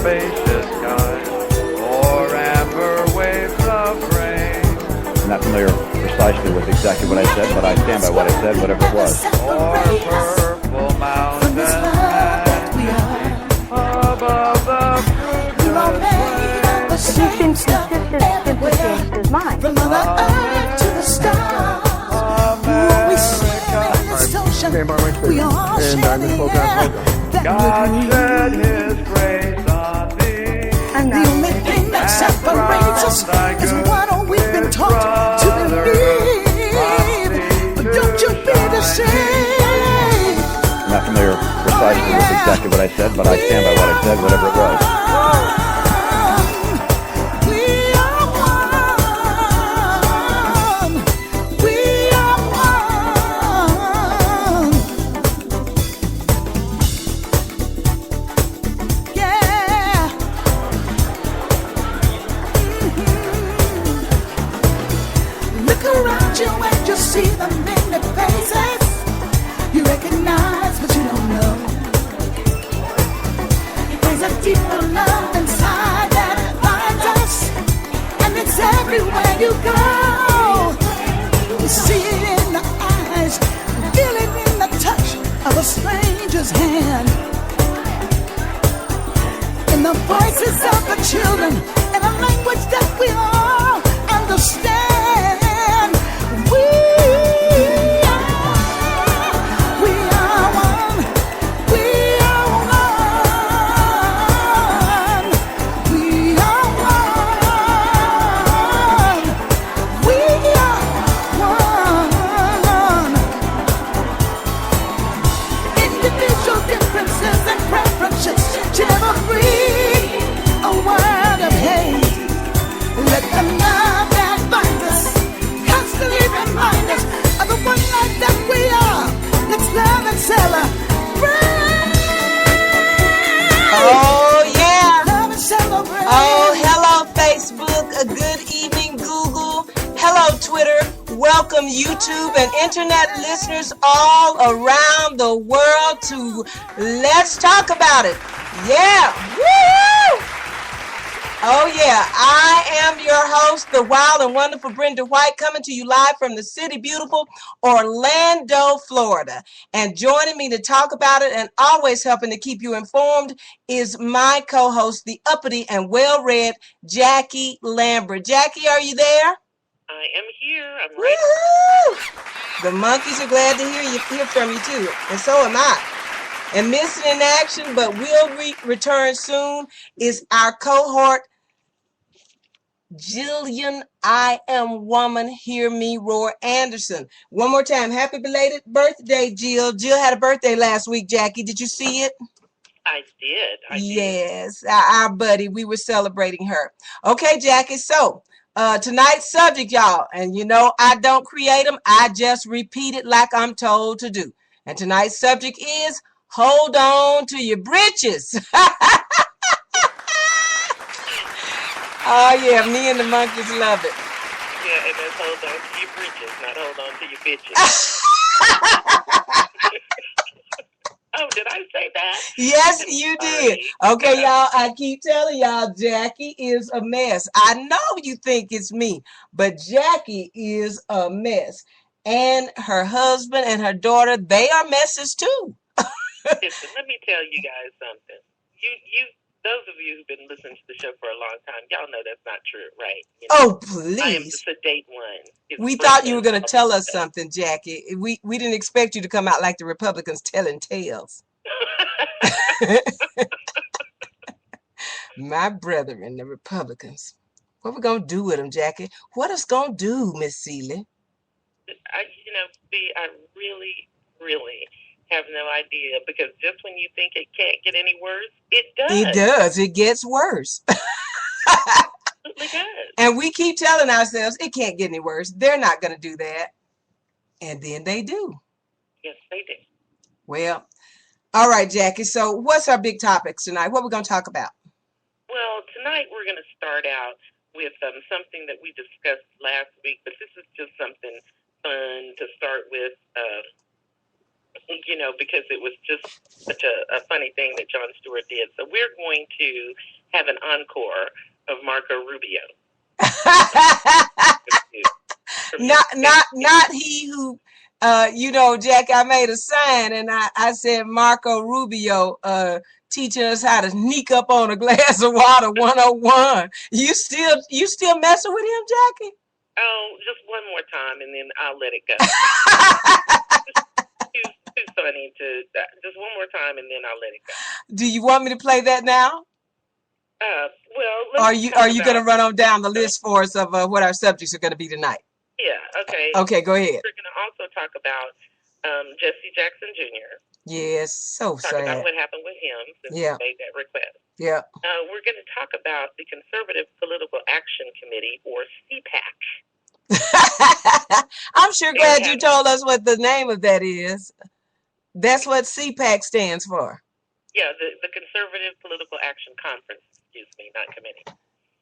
spacious skies, or amber waves of rain. I'm not familiar precisely with exactly what I said, but I stand by what I said, whatever it was. Or purple mountains hanging above the fruitless plain. But he's insisted to change his mind. From Mother Earth to the stars, we share in this ocean. We all share the air. God shed His grace on thee. The only thing that separates us is what we've been taught to believe. But don't you be deceived. I'm not familiar precisely with exactly what I said, but I stand by what I said, whatever it was. See the many faces you recognize, but you don't know. There's a deeper love inside that finds us, and it's everywhere you go. You see it in the eyes, feel it in the touch of a stranger's hand, in the voices of the children, in a language that we all understand. Oh, yeah. Oh, hello, Facebook. A good evening, Google. Hello, Twitter. Welcome, YouTube and internet listeners all around the world to Let's Talk About It. Yeah. Woo! Oh, yeah. I am your host, the wild and wonderful Brenda White, coming to you live from the city, beautiful Orlando, Florida. And joining me to talk about it and always helping to keep you informed is my co-host, the uppity and well-read Jackie Lambert. Jackie, are you there? I am here. I'm right. Woo-hoo! The monkeys are glad to hear from you, too. And so am I. And missing in action, but will return soon, is our cohort, Jillian I Am Woman, Hear Me Roar Anderson. One more time, happy belated birthday, Jill. Jill had a birthday last week, Jackie. Did you see it? I did. Yes, our buddy. We were celebrating her. Okay, Jackie, so tonight's subject, y'all, and you know I don't create them. I just repeat it like I'm told to do. And tonight's subject is hold on to your britches. Oh, yeah, me and the monkeys love it. Yeah, and that's hold on to your britches, not hold on to your bitches. Oh, did I say that? Yes, you did. Okay, y'all, I keep telling y'all, Jackie is a mess. I know you think it's me, but Jackie is a mess. And her husband and her daughter, they are messes too. Listen, let me tell you guys something. Those of you who've been listening to the show for a long time, y'all know that's not true, right? You know, Oh, please. I am the sedate one. We thought you were going to tell us something, Jackie. We didn't expect you to come out like the Republicans telling tales. My brethren, the Republicans. What we going to do with them, Jackie? What us going to do, Miss Seeley? I really, really have no idea, because just when you think it can't get any worse, it does. It does. It gets worse. It absolutely does. And we keep telling ourselves it can't get any worse. They're not going to do that. And then they do. Yes, they do. Well, all right, Jackie. So what's our big topics tonight? What are we going to talk about? Well, tonight we're going to start out with something that we discussed last week, but this is just something fun to start with, because it was just such a funny thing that Jon Stewart did. So we're going to have an encore of Marco Rubio. Not he who, Jack, I made a sign and I said Marco Rubio teaching us how to sneak up on a glass of water 101. You still messing with him, Jackie? Oh, just one more time and then I'll let it go. Too funny to just one more time and then I'll let it go. Do you want me to play that now? Well, are you going to run on down the list for us of what our subjects are going to be tonight? Yeah. Okay. Okay, go ahead. We're going to also talk about Jesse Jackson Jr. Yes, so talk sad. about what happened with him since he made that request. Yeah. We're going to talk about the Conservative Political Action Committee, or CPAC. I'm sure glad you told us what the name of that is. That's what CPAC stands for. Yeah, the Conservative Political Action Conference. Excuse me, not committee.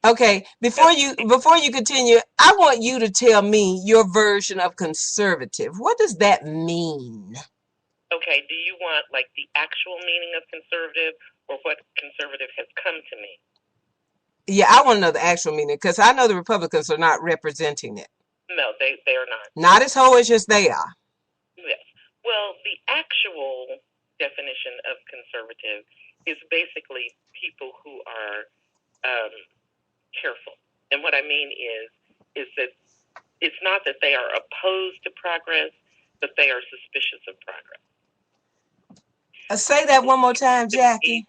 Okay, before you continue, I want you to tell me your version of conservative. What does that mean? Okay, do you want like the actual meaning of conservative or what conservative has come to mean? Yeah, I want to know the actual meaning because I know the Republicans are not representing it. No, they are not. Not as hoish as they are. Yes. Well, the actual definition of conservative is basically people who are careful. And what I mean is that it's not that they are opposed to progress, but they are suspicious of progress. Say that one more time, Jackie.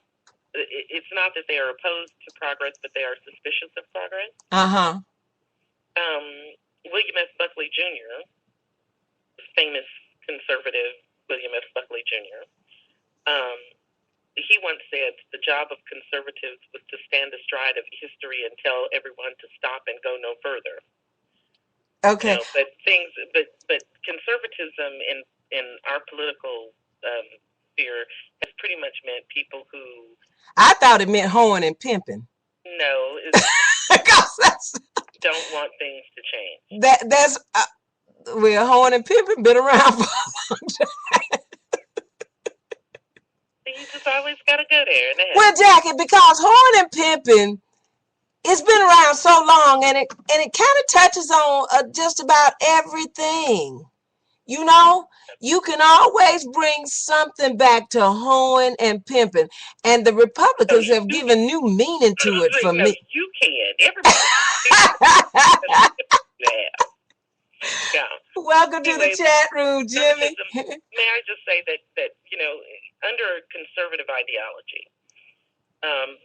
It's not that they are opposed to progress, but they are suspicious of progress. Uh-huh. William S. Buckley Jr., famous conservative William S. Buckley Jr., he once said the job of conservatives was to stand astride of history and tell everyone to stop and go no further. Okay. But conservatism in our political sphere has pretty much meant people who. I thought it meant hoeing and pimping. No, don't want things to change. That's hoeing and pimping been around for a long time. You just always got to go there. Well, Jackie, because hoeing and pimping, it's been around so long, and it kind of touches on just about everything. You know, you can always bring something back to hoeing and pimping, and the Republicans have given new meaning to it for me. You can. Everybody. Yeah. Welcome to the chat room, Jimmy. May I just say that under conservative ideology,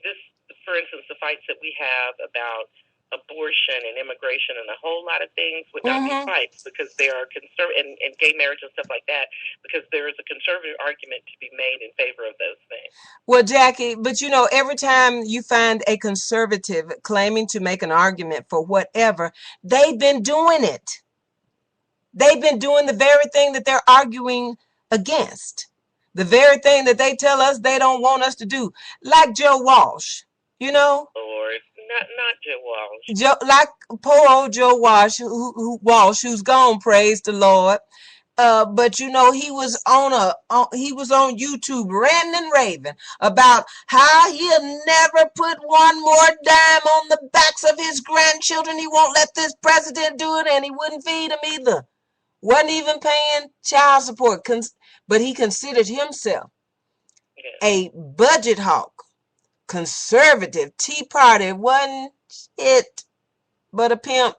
this, for instance, the fights that we have about abortion and immigration and a whole lot of things would not be fights because they are conservative, and gay marriage and stuff like that, because there is a conservative argument to be made in favor of those things. Well, Jackie, but every time you find a conservative claiming to make an argument for whatever, they've been doing it. They've been doing the very thing that they're arguing against. The very thing that they tell us they don't want us to do. Like Joe Walsh, Lord, not Joe Walsh. Like poor old Joe Walsh, who's gone, praise the Lord. But he was on YouTube ranting and raving about how he'll never put one more dime on the backs of his grandchildren. He won't let this president do it, and he wouldn't feed them either. Wasn't even paying child support, but he considered himself a budget hawk, conservative, Tea Party, wasn't it but a pimp.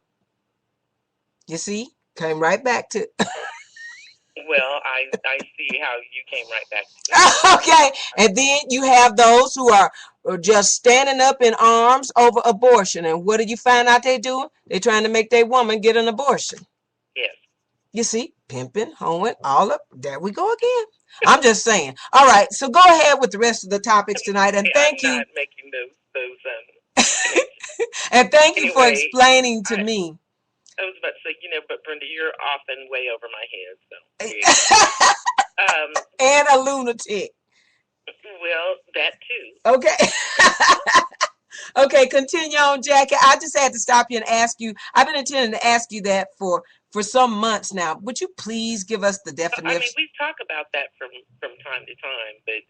You see, came right back to. Well, I see how you came right back to that. Okay, and then you have those who are just standing up in arms over abortion, and what do you find out they doing? They're trying to make their woman get an abortion. Yes. You see, pimping, hoeing, all up. There we go again. I'm just saying. All right, so go ahead with the rest of the topics tonight, and thank you. I'm not making those and thank you for explaining to me. I was about to say, but Brenda, you're often way over my head, so. And a lunatic. Well, that too. Okay. Okay, continue on, Jackie. I just had to stop you and ask you. I've been intending to ask you that for some months now. Would you please give us the definition? I mean, we talk about that from time to time, but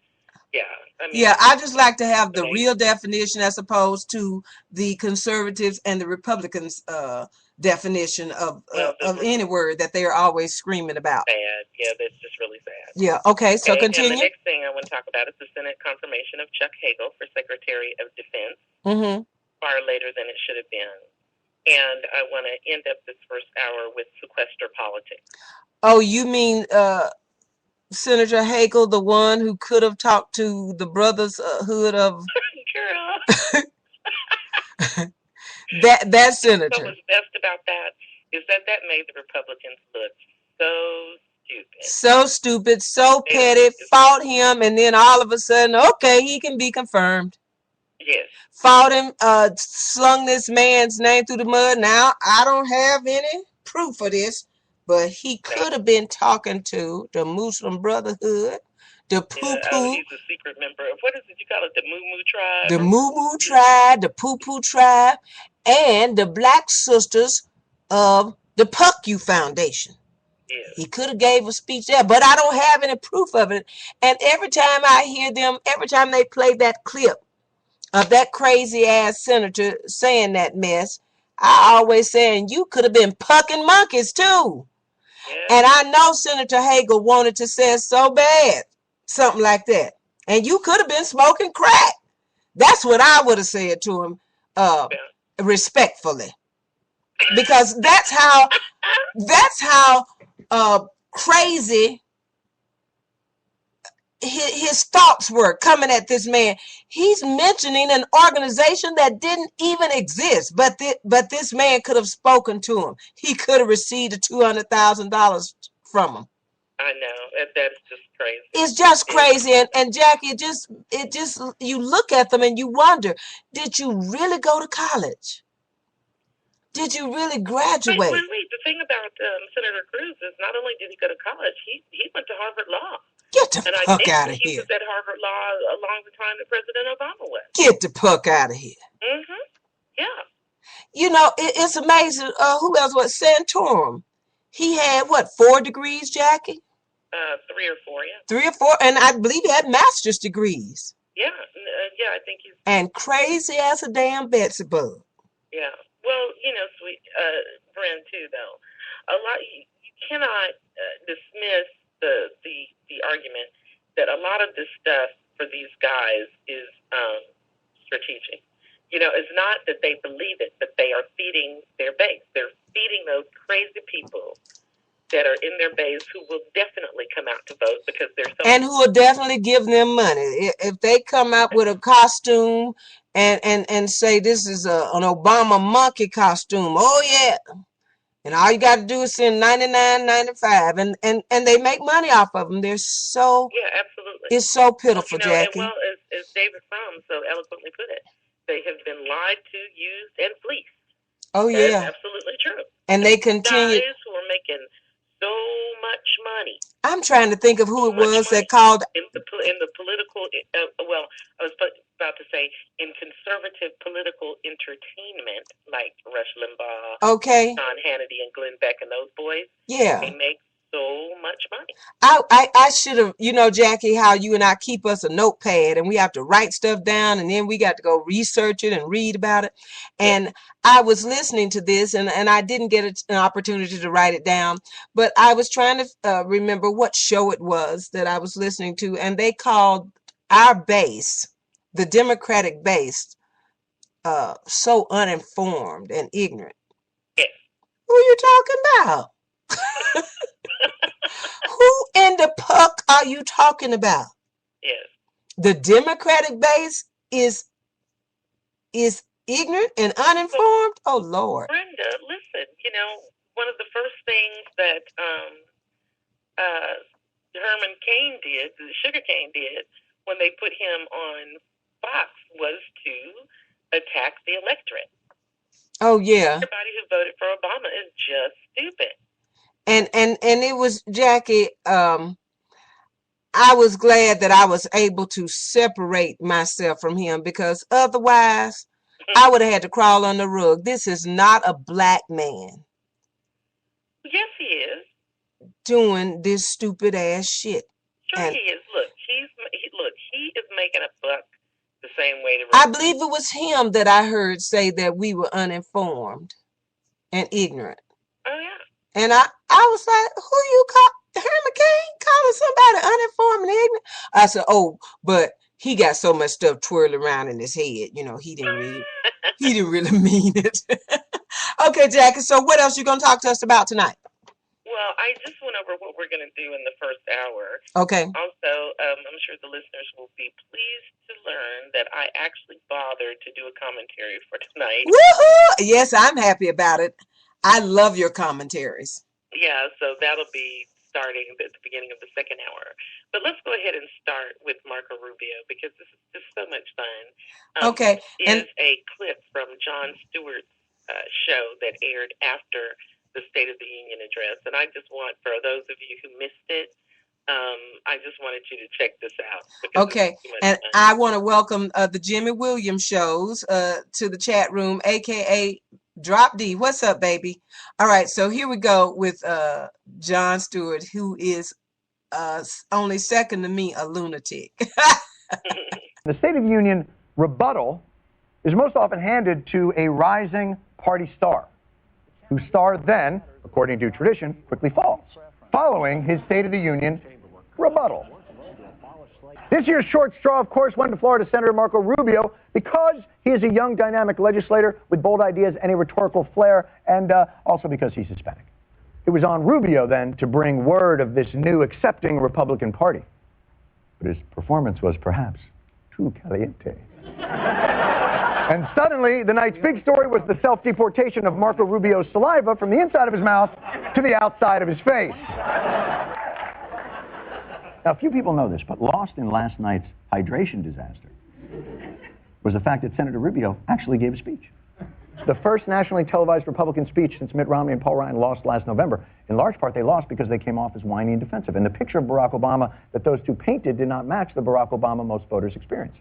Yeah, I mean, Yeah, I just like to have the amazing. real definition as opposed to the conservatives and the Republicans' definition of any word that they are always screaming about. Sad. Yeah, that's just really sad. Yeah. Okay. So Okay, and the continue. next thing I want to talk about is the Senate confirmation of Chuck Hagel for Secretary of Defense. Mm-hmm. Far later than it should have been. And I want to end up this first hour with sequester politics. Oh, you mean Senator Hagel, the one who could have talked to the brotherhood of Girl. that senator. What was best about that is that made the Republicans look so stupid. So stupid, so petty, fought him, and then all of a sudden, okay, he can be confirmed. Yes. Fought him, slung this man's name through the mud. Now, I don't have any proof of this, but he could have been talking to the Muslim Brotherhood, the poo-poo. He's a secret member of, what is it you call it, the Moo-Moo tribe? The Moo-Moo tribe, the poo-poo tribe, and the Black Sisters of the Puck You Foundation. Yes. He could have gave a speech there, but I don't have any proof of it. And every time I hear them, every time they play that clip of that crazy ass senator saying that mess, I always saying you could have been pucking monkeys too. Yeah. And I know Senator Hagel wanted to say it so bad, something like that. And you could have been smoking crack. That's what I would have said to him, respectfully, because that's how crazy his thoughts were coming at this man. He's mentioning an organization that didn't even exist, but this man could have spoken to him. He could have received $200,000 from him. I know, that's just crazy. It's just crazy, and Jackie, it just you look at them and you wonder, did you really go to college? Did you really graduate? Wait. The thing about Senator Cruz is not only did he go to college, he went to Harvard Law. Get the fuck out of here. He was at Harvard Law along the time that President Obama was. Get the fuck out of here. Mm-hmm. Yeah. You know, it's amazing. Who else was Santorum? He had, 4 degrees, Jackie? 3 or 4, yeah. 3 or 4, and I believe he had master's degrees. Yeah, I think he's... And crazy as a damn Betsy bug. Yeah. Well, sweet Bryn, too, though. You cannot dismiss the argument that a lot of this stuff for these guys is strategic. It's not that they believe it, but they are feeding their base. They're feeding those crazy people that are in their base who will definitely come out to vote because they're so... And who will definitely give them money. If they come out with a costume and say this is an Obama monkey costume, oh yeah. And all you got to do is send $99.95, and they make money off of them. They're so... Yeah, absolutely. It's so pitiful, Jackie. And as David Fromm so eloquently put it, they have been lied to, used, and fleeced. Oh, yeah. That's absolutely true. And they continue... Guys who are making so much money. I'm trying to think of who it was that called... In the political... I was about to say, in conservative political entertainment, like Rush Limbaugh, okay, Sean Hannity, and Glenn Beck, and those boys, yeah, they make so much money. I should have, Jackie, how you and I keep us a notepad and we have to write stuff down and then we got to go research it and read about it. And I was listening to this and I didn't get an opportunity to write it down, but I was trying to remember what show it was that I was listening to, and they called our base, the Democratic base, so uninformed and ignorant. Yes. Who are you talking about? Who in the puck are you talking about? Yes. The Democratic base is ignorant and uninformed? Oh, Lord. Brenda, listen, one of the first things that Herman Cain did, Sugar Cane did, when they put him on Fox was to attack the electorate. Oh, yeah. Everybody who voted for Obama is just stupid. And it was, Jackie, I was glad that I was able to separate myself from him, because otherwise I would have had to crawl on the rug. This is not a black man. Yes, he is. Doing this stupid ass shit. Sure, he is. Look, he is making a buck the same way. I believe it was him that I heard say that we were uninformed and ignorant. Oh, yeah. And I was like, who you call? Herman Cain calling somebody uninformed and ignorant? I said, oh, but he got so much stuff twirling around in his head. You know, he didn't really mean it. Okay, Jackie, so what else you going to talk to us about tonight? Well, I just went over what we're going to do in the first hour. Okay. Also, I'm sure the listeners will be pleased to learn that I actually bothered to do a commentary for tonight. Woohoo! Yes, I'm happy about it. I love your commentaries. Yeah, so that'll be starting at the beginning of the second hour. But let's go ahead and start with Marco Rubio, because this is just so much fun. Okay. Is a clip from Jon Stewart's show that aired after the State of the Union address. And I just want, for those of you who missed it, I just wanted you to check this out. Okay, and I want to welcome the Jimmy Williams shows to the chat room, a.k.a. Drop D. What's up, baby? All right, so here we go with Jon Stewart, who is only second to me a lunatic. The State of the Union rebuttal is most often handed to a rising party star, whose star then, according to tradition, quickly falls, following his State of the Union rebuttal. This year's short straw, of course, went to Florida Senator Marco Rubio because he is a young, dynamic legislator with bold ideas and a rhetorical flair, and also because he's Hispanic. It was on Rubio, then, to bring word of this new accepting Republican Party. But his performance was perhaps too caliente. And suddenly, the night's big story was the self-deportation of Marco Rubio's saliva from the inside of his mouth to the outside of his face. Now, few people know this, but lost in last night's hydration disaster was the fact that Senator Rubio actually gave a speech. The first nationally televised Republican speech since Mitt Romney and Paul Ryan lost last November. In large part, they lost because they came off as whiny and defensive. And the picture of Barack Obama that those two painted did not match the Barack Obama most voters experience.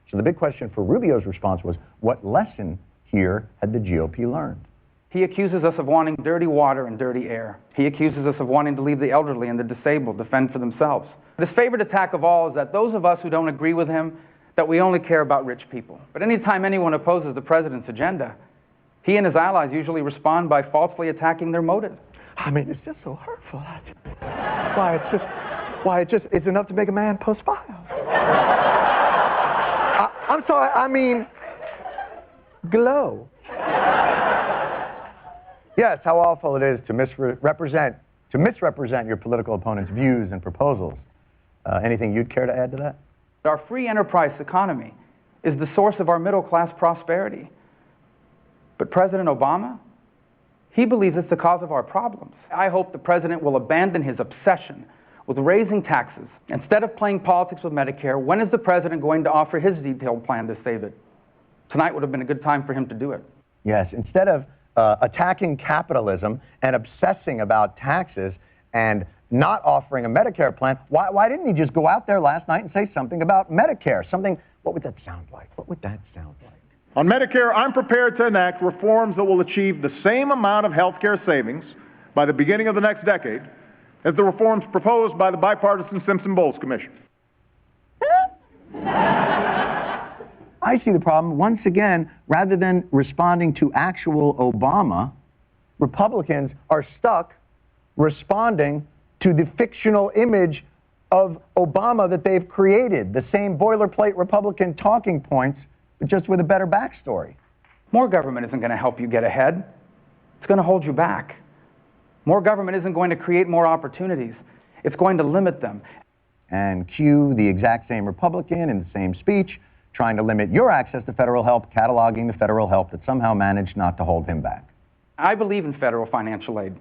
So the big question for Rubio's response was, what lesson here had the GOP learned? He accuses us of wanting dirty water and dirty air. He accuses us of wanting to leave the elderly and the disabled to fend for themselves. His favorite attack of all is that those of us who don't agree with him, that we only care about rich people. But anytime anyone opposes the president's agenda, he and his allies usually respond by falsely attacking their motives. I mean, it's just so hurtful. It's enough to make a man post files. I'm sorry, I mean, glow. Yes, how awful it is to misrepresent your political opponent's views and proposals. Anything you'd care to add to that? Our free enterprise economy is the source of our middle-class prosperity. But President Obama, he believes it's the cause of our problems. I hope the president will abandon his obsession with raising taxes. Instead of playing politics with Medicare, when is the president going to offer his detailed plan to save it? Tonight would have been a good time for him to do it. Yes, instead of attacking capitalism and obsessing about taxes and not offering a Medicare plan, why didn't he just go out there last night and say something about Medicare? Something, what would that sound like? What would that sound like? On Medicare, I'm prepared to enact reforms that will achieve the same amount of health care savings by the beginning of the next decade as the reforms proposed by the bipartisan Simpson-Bowles Commission. I see the problem. Once again, rather than responding to actual Obama, Republicans are stuck responding to the fictional image of Obama that they've created, the same boilerplate Republican talking points, but just with a better backstory. More government isn't going to help you get ahead. It's going to hold you back. More government isn't going to create more opportunities. It's going to limit them. And cue the exact same Republican in the same speech, trying to limit your access to federal help, cataloging the federal help that somehow managed not to hold him back. I believe in federal financial aid.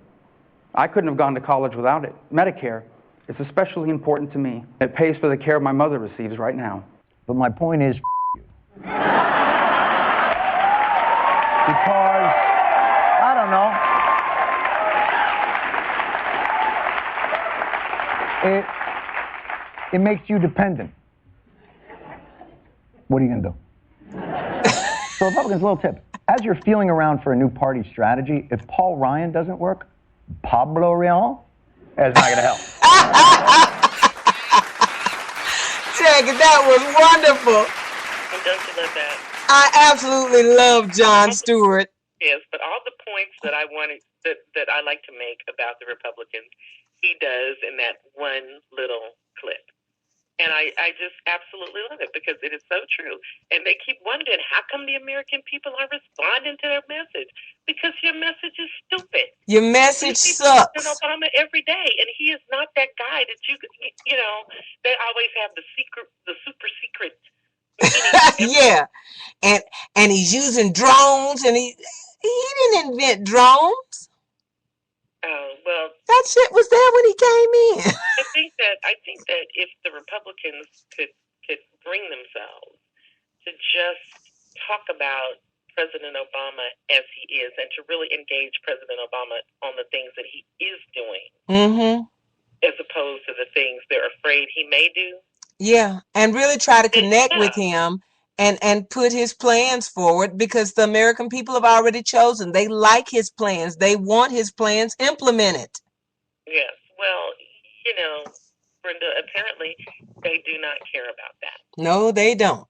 I couldn't have gone to college without it. Medicare is especially important to me. It pays for the care my mother receives right now. But my point is, Because, I don't know, it makes you dependent. what are you going to do? So Republicans, little tip. As you're feeling around for a new party strategy, if Paul Ryan doesn't work, Pablo Real is not going to help. Jackie, that was wonderful. Don't you love that? I absolutely love Jon Stewart. Yes, but all the points that I wanted that I like to make about the Republicans, he does in that one little clip. And I just absolutely love it because it is so true. And they keep wondering, how come the American people aren't responding to their message? Because your message is stupid. Your message sucks. President Obama every day, and he is not that guy that you know, they always have the super secret. Yeah, and he's using drones, and he didn't invent drones. Oh well, that shit was there when he came in. I think that if the Republicans could bring themselves to just talk about President Obama as he is, and to really engage President Obama on the things that he is doing, as opposed to the things they're afraid he may do. Yeah, and really try to connect with him and put his plans forward, because the American people have already chosen. They like his plans. They want his plans implemented. Yes. Well, you know, Brenda, apparently they do not care about that. No, they don't.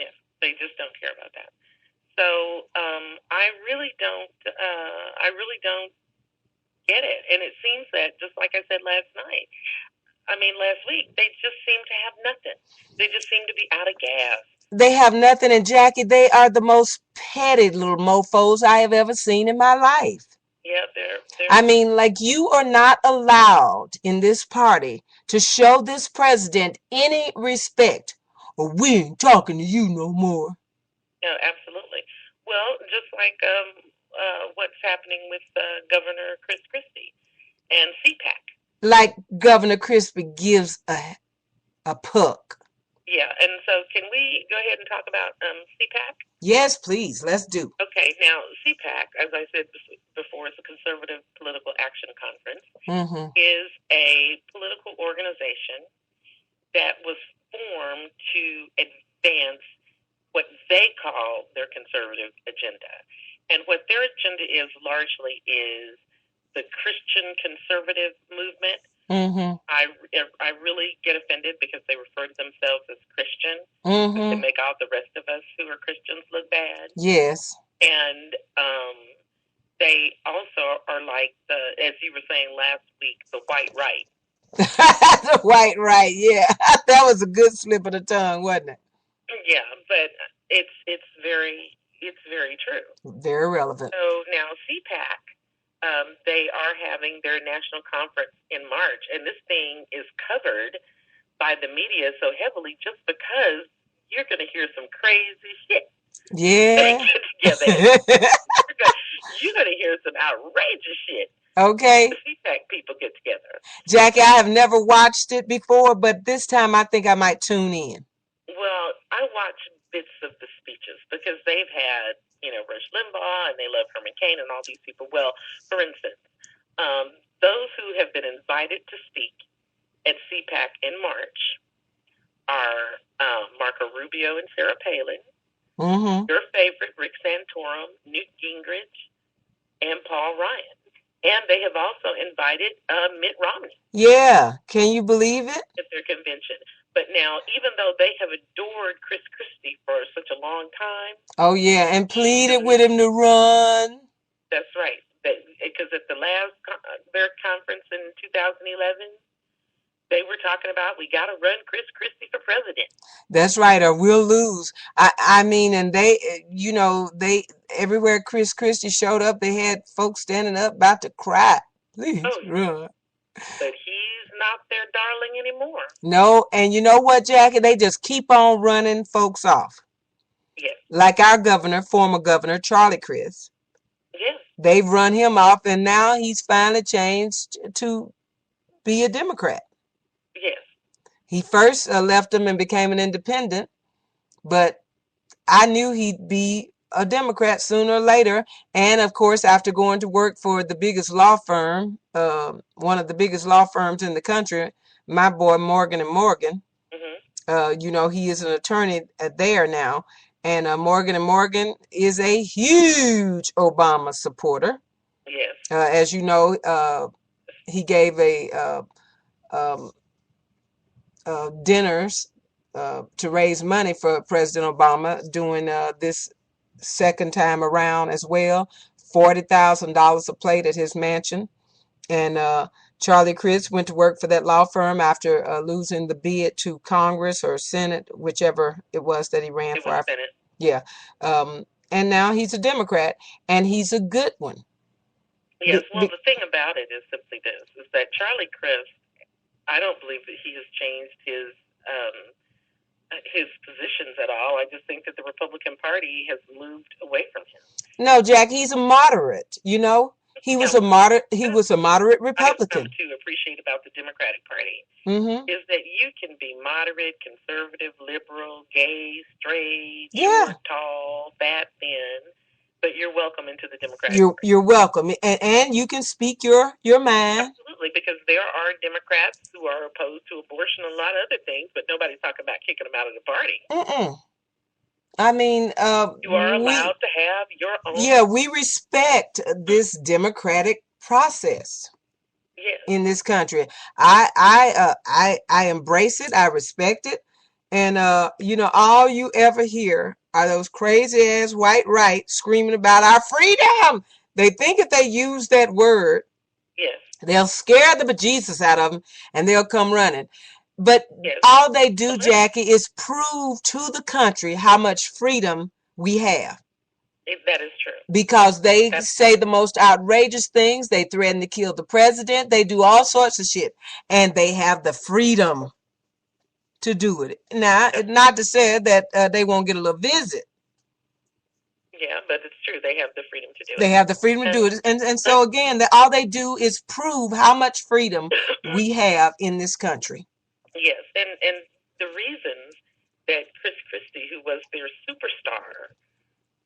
Yes, they just don't care about that. So I really don't get it. And it seems that, just like I said last week, they just seem to have nothing. They just seem to be out of gas. They have nothing, and Jackie, they are the most petty little mofos I have ever seen in my life. Yeah, they're I mean, like, you are not allowed in this party to show this president any respect, or we ain't talking to you no more. Yeah, absolutely. Well, just like what's happening with Governor Chris Christie and CPAC. Like Governor Crispy gives a puck. Yeah, and so can we go ahead and talk about CPAC? Yes, please. Let's do. Okay, now CPAC, as I said before, is a Conservative Political Action Conference, is a political organization that was formed to advance what they call their conservative agenda. And what their agenda is largely is the Christian conservative movement. I really get offended because they refer to themselves as Christian, to make all the rest of us who are Christians look bad. Yes. And they also are like as you were saying last week, the white right. The white right, yeah. That was a good slip of the tongue, wasn't it? Yeah, but it's very true. Very relevant. So now CPAC, they are having their national conference in March, and this thing is covered by the media so heavily just because you're going to hear some crazy shit. Yeah. Get together. You're going to hear some outrageous shit. Okay. The CPAC people get together. Jackie, I have never watched it before, but this time I think I might tune in. Well, I watch bits of the speeches because they've had, Rush Limbaugh, and they love Herman Cain and all these people. Well, for instance, those who have been invited to speak at CPAC in March are Marco Rubio and Sarah Palin, your favorite Rick Santorum, Newt Gingrich, and Paul Ryan. And they have also invited Mitt Romney. Yeah, can you believe it? At their convention. But now, even though they have adored Chris Christie for such a long time. Oh, yeah, and pleaded with him to run. That's right. Because at the last their conference in 2011, they were talking about, we got to run Chris Christie for president. That's right, or we'll lose. I mean, and they everywhere Chris Christie showed up, they had folks standing up about to cry. Please run. But he's not their darling anymore. No, and you know what, Jackie? They just keep on running folks off. Yes. Like our former governor, Charlie Crist. Yes. They've run him off, and now he's finally changed to be a Democrat. Yes. He first left them and became an independent, but I knew he'd be a Democrat sooner or later. And of course, after going to work for the biggest law firm, one of the biggest law firms in the country, my boy Morgan & Morgan, he is an attorney there now. And Morgan & Morgan is a huge Obama supporter. Yes. As you know, he gave a dinners to raise money for President Obama doing this second time around as well. $40,000 a plate at his mansion. And Charlie Crist went to work for that law firm after losing the bid to Congress or Senate, whichever it was that he ran for. Senate. Yeah. And now he's a Democrat, and he's a good one. Yes, well, the thing about it is simply this, is that Charlie Crist, I don't believe that he has changed his positions at all. I just think that the Republican Party has moved away from him. No, Jack, he's a moderate, you know? He was a moderate Republican. I've come to appreciate about the Democratic Party is that you can be moderate, conservative, liberal, gay, straight, short, tall, fat, thin, but you're welcome into the Democratic Party. You're welcome, and you can speak your mind. Absolutely, because there are Democrats who are opposed to abortion and a lot of other things, but nobody's talking about kicking them out of the party. I mean, you are allowed to have your own. Yeah, we respect this democratic process in this country. I embrace it. I respect it, and you know, all you ever hear are those crazy ass white right screaming about our freedom. They think if they use that word, they'll scare the bejesus out of them, and they'll come running. But all they do, Jackie, is prove to the country how much freedom we have. That is true. Because they say the most outrageous things. They threaten to kill the president. They do all sorts of shit. And they have the freedom to do it. Now, not to say that they won't get a little visit. Yeah, but it's true. They have the freedom to do it. They have the freedom to do it. And so, again, all they do is prove how much freedom we have in this country. Yes, and the reasons that Chris Christie, who was their superstar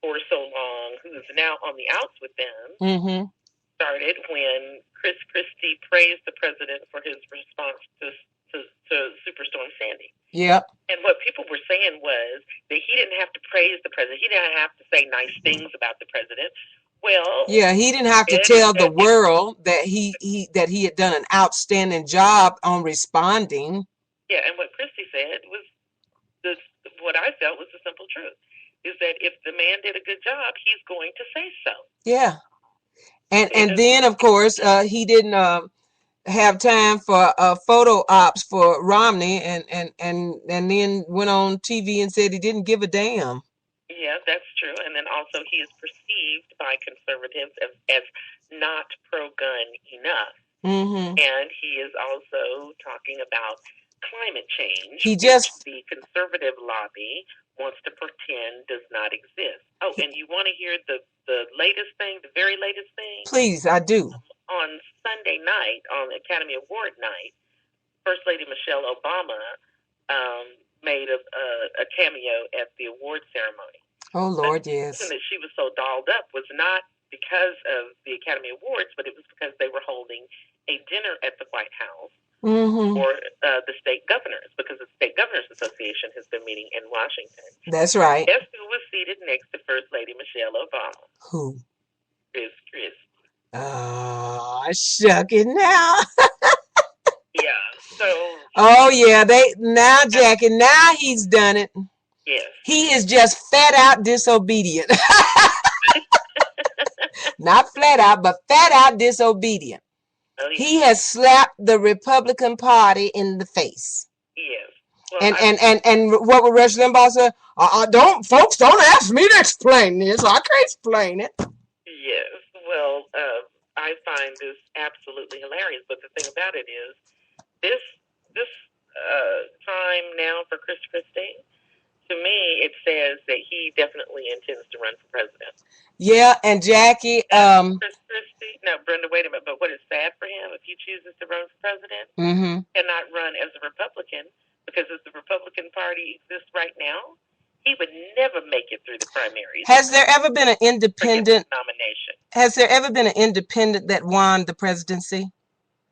for so long, who is now on the outs with them, started when Chris Christie praised the president for his response to Superstorm Sandy. Yep. And what people were saying was that he didn't have to praise the president. He didn't have to say nice things about the president. Well, yeah, he didn't have to tell the world that he had done an outstanding job on responding. Yeah, and what Christie said was what I felt was the simple truth, is that if the man did a good job, he's going to say so. Yeah. And then, of course, he didn't have time for photo ops for Romney and then went on TV and said he didn't give a damn. Yeah, that's true. And then also he is perceived by conservatives as not pro-gun enough. And he is also talking about climate change, which the conservative lobby wants to pretend does not exist. Oh, and you want to hear the latest thing, the very latest thing? Please, I do. On Sunday night, on Academy Award night, First Lady Michelle Obama made a cameo at the award ceremony. Oh, Lord, yes. The reason that she was so dolled up was not because of the Academy Awards, but it was because they were holding a dinner at the White House for the state governors, because the State Governors Association has been meeting in Washington. That's right. Guess who was seated next to First Lady Michelle Obama? Who? Chris Christie. Oh, shuck it now. Yeah. So. Oh yeah, Jackie, now he's done it. Yes. He is just fat out disobedient. Not flat out, but fat out disobedient. Oh, yeah. He has slapped the Republican Party in the face. Yes. Well, and what would Rush Limbaugh say? Don't ask me to explain this. I can't explain it. Yes. Well, I find this absolutely hilarious. But the thing about it is, this time now for Chris Christie, to me, it says that he definitely intends to run for president. Yeah, and Jackie, Chris Christie. Now, Brenda, wait a minute. But what is sad for him, if he chooses to run for president, cannot run as a Republican, because as the Republican Party exists right now, he would never make it through the primaries. Has there ever been an independent nomination? Has there ever been an independent that won the presidency?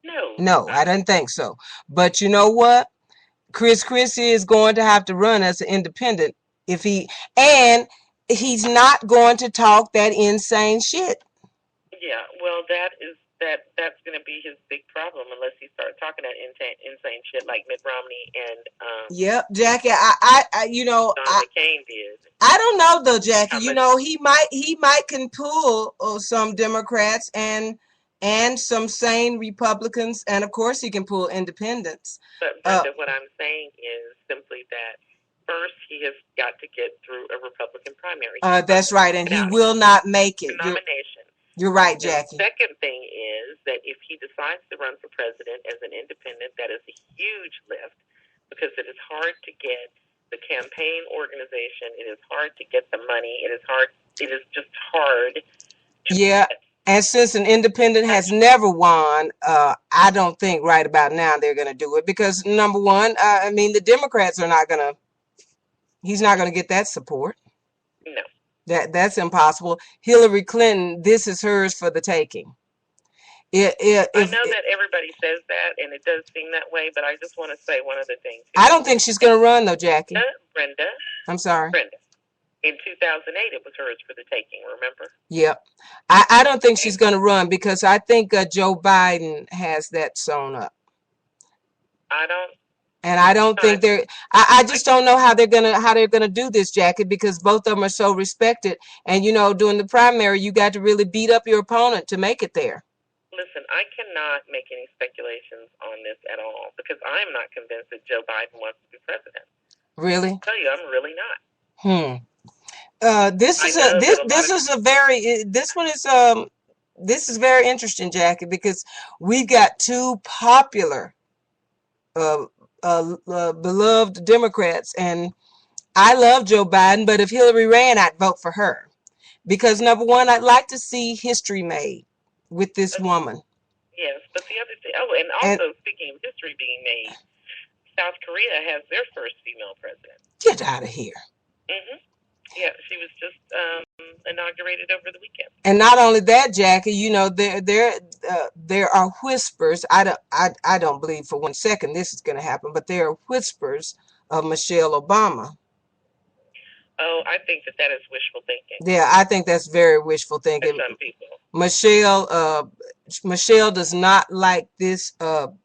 No. No, I don't think so. But you know what? Chris Christie is going to have to run as an independent he's not going to talk that insane shit. Yeah, well, that is that's going to be his big problem unless he starts talking that insane shit like Mitt Romney and Yep, Jackie. I you know, John McCain did. I don't know though, Jackie. You know, he might can pull some Democrats and some sane Republicans, and of course he can pull independents. But Brenda, what I'm saying is simply that first he has got to get through a Republican primary. That's right, and he will not make it. Nomination. You're right, Jackie. The second thing is that if he decides to run for president as an independent, that is a huge lift because it is hard to get the campaign organization. It is hard to get the money. It is hard. It is just hard. Yeah. And since an independent has never won, I don't think right about now they're going to do it because number one, I mean, the Democrats are not going to, he's not going to get that support. No. That's impossible. Hillary Clinton, this is hers for the taking. I know that everybody says that, and it does seem that way, but I just want to say one other thing. I don't think she's going to run, though, Jackie. Brenda. I'm sorry. Brenda. In 2008, it was hers for the taking, remember? Yep. I don't think she's going to run because I think Joe Biden has that sewn up. And I don't think they're. I just don't know how they're gonna do this, Jackie, because both of them are so respected. And you know, during the primary, you got to really beat up your opponent to make it there. Listen, I cannot make any speculations on this at all because I am not convinced that Joe Biden wants to be president. Really? I tell you, I'm really not. This is very interesting, Jackie, because we've got two popular beloved Democrats, and I love Joe Biden, but if Hillary ran, I'd vote for her because number one, I'd like to see history made with this woman. Yes, but the other thing, and also speaking of history being made, South Korea has their first female president. Get out of here. Yeah, she was just inaugurated over the weekend. And not only that, Jackie, you know, there are whispers. I don't believe for 1 second this is going to happen, but there are whispers of Michelle Obama. Oh, I think that is wishful thinking. Yeah, I think that's very wishful thinking. For some people. Michelle does not like this game.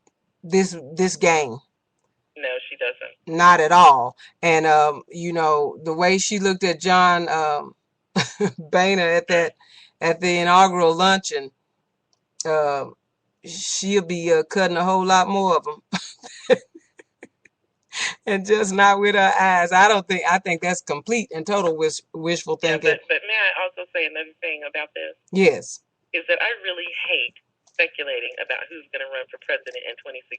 No, she doesn't. Not at all. And you know, the way she looked at John Boehner at the inaugural luncheon, she'll be cutting a whole lot more of them. And just not with her eyes. I think that's complete and total wishful thinking. Yeah, but may I also say another thing about this? Yes. Is that I really hate speculating about who's going to run for president in 2016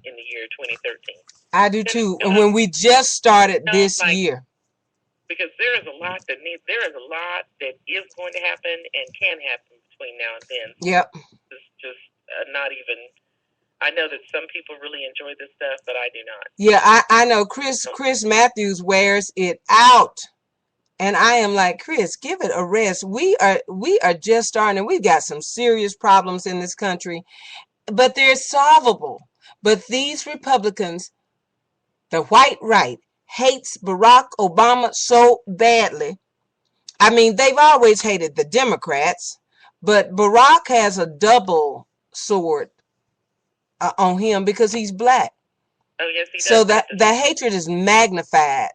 in the year 2013. I do too. And when we just started this year. Because there is a lot that is going to happen and can happen between now and then. Yep. It's just not even. I know that some people really enjoy this stuff, but I do not. Yeah, I know Chris Matthews wears it out. And I am like, Chris, give it a rest. We are just starting, and we've got some serious problems in this country, but they're solvable. But these Republicans, the white right, hates Barack Obama so badly. I mean, they've always hated the Democrats, but Barack has a double sword on him because he's black. Oh, yes, he does. So the hatred is magnified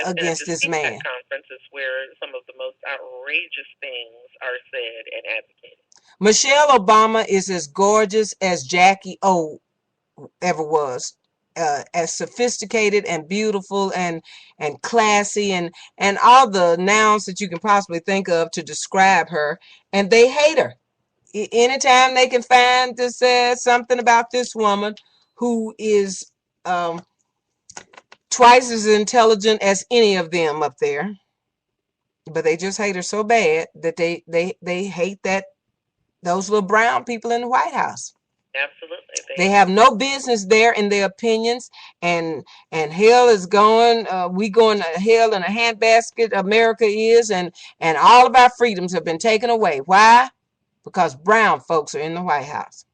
against this man. Conferences where some of the most outrageous things are said and advocated. Michelle Obama is as gorgeous as Jackie O ever was, as sophisticated and beautiful and classy and all the nouns that you can possibly think of to describe her, and they hate her. Anytime they can find to say something about this woman who is twice as intelligent as any of them up there, but they just hate her so bad that they hate those little brown people in the White House. Absolutely. They have no business there in their opinions, and hell is going, we going to hell in a handbasket, America is, and all of our freedoms have been taken away. Why? Because brown folks are in the White House.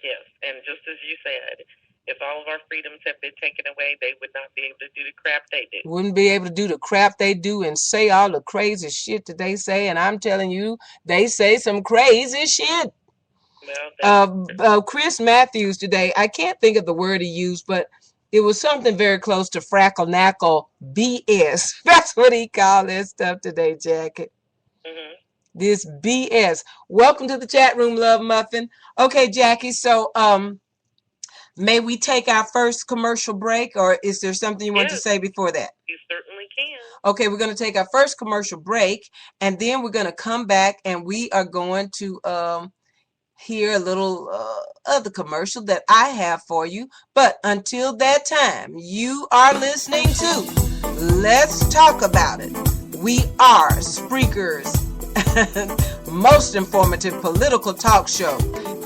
Yes, and just as you said, if all of our freedoms have been taken away, they would not be able to do the crap they do. Wouldn't be able to do the crap they do and say all the crazy shit that they say, and I'm telling you, they say some crazy shit. Chris Matthews today, I can't think of the word he used, but it was something very close to frackle knackle BS. That's what he called that stuff today, Jackie. Mm-hmm. This BS. Welcome to the chat room, Love Muffin. Okay, Jackie, so may we take our first commercial break, or is there something you want to say before that? You certainly can. Okay, we're going to take our first commercial break, and then we're going to come back, and we are going to hear a little of the commercial that I have for you. But until that time, you are listening to Let's Talk About It. We are Spreaker's most informative political talk show,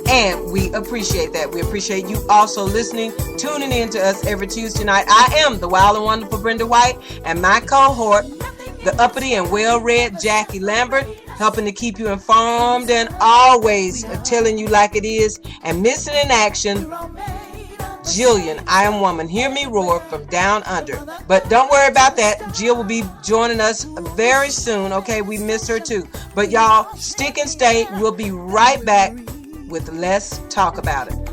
and we appreciate that. We appreciate you also listening, tuning in to us every Tuesday night. I am the wild and wonderful Brenda White, and my cohort, the uppity and well-read Jackie Lambert, helping to keep you informed and always telling you like it is, and missing in action, Jillian, I Am Woman, Hear Me Roar from Down Under. But don't worry about that. Jill will be joining us very soon. Okay, we miss her too. But y'all, stick and stay. We'll be right back with Let's Talk About It.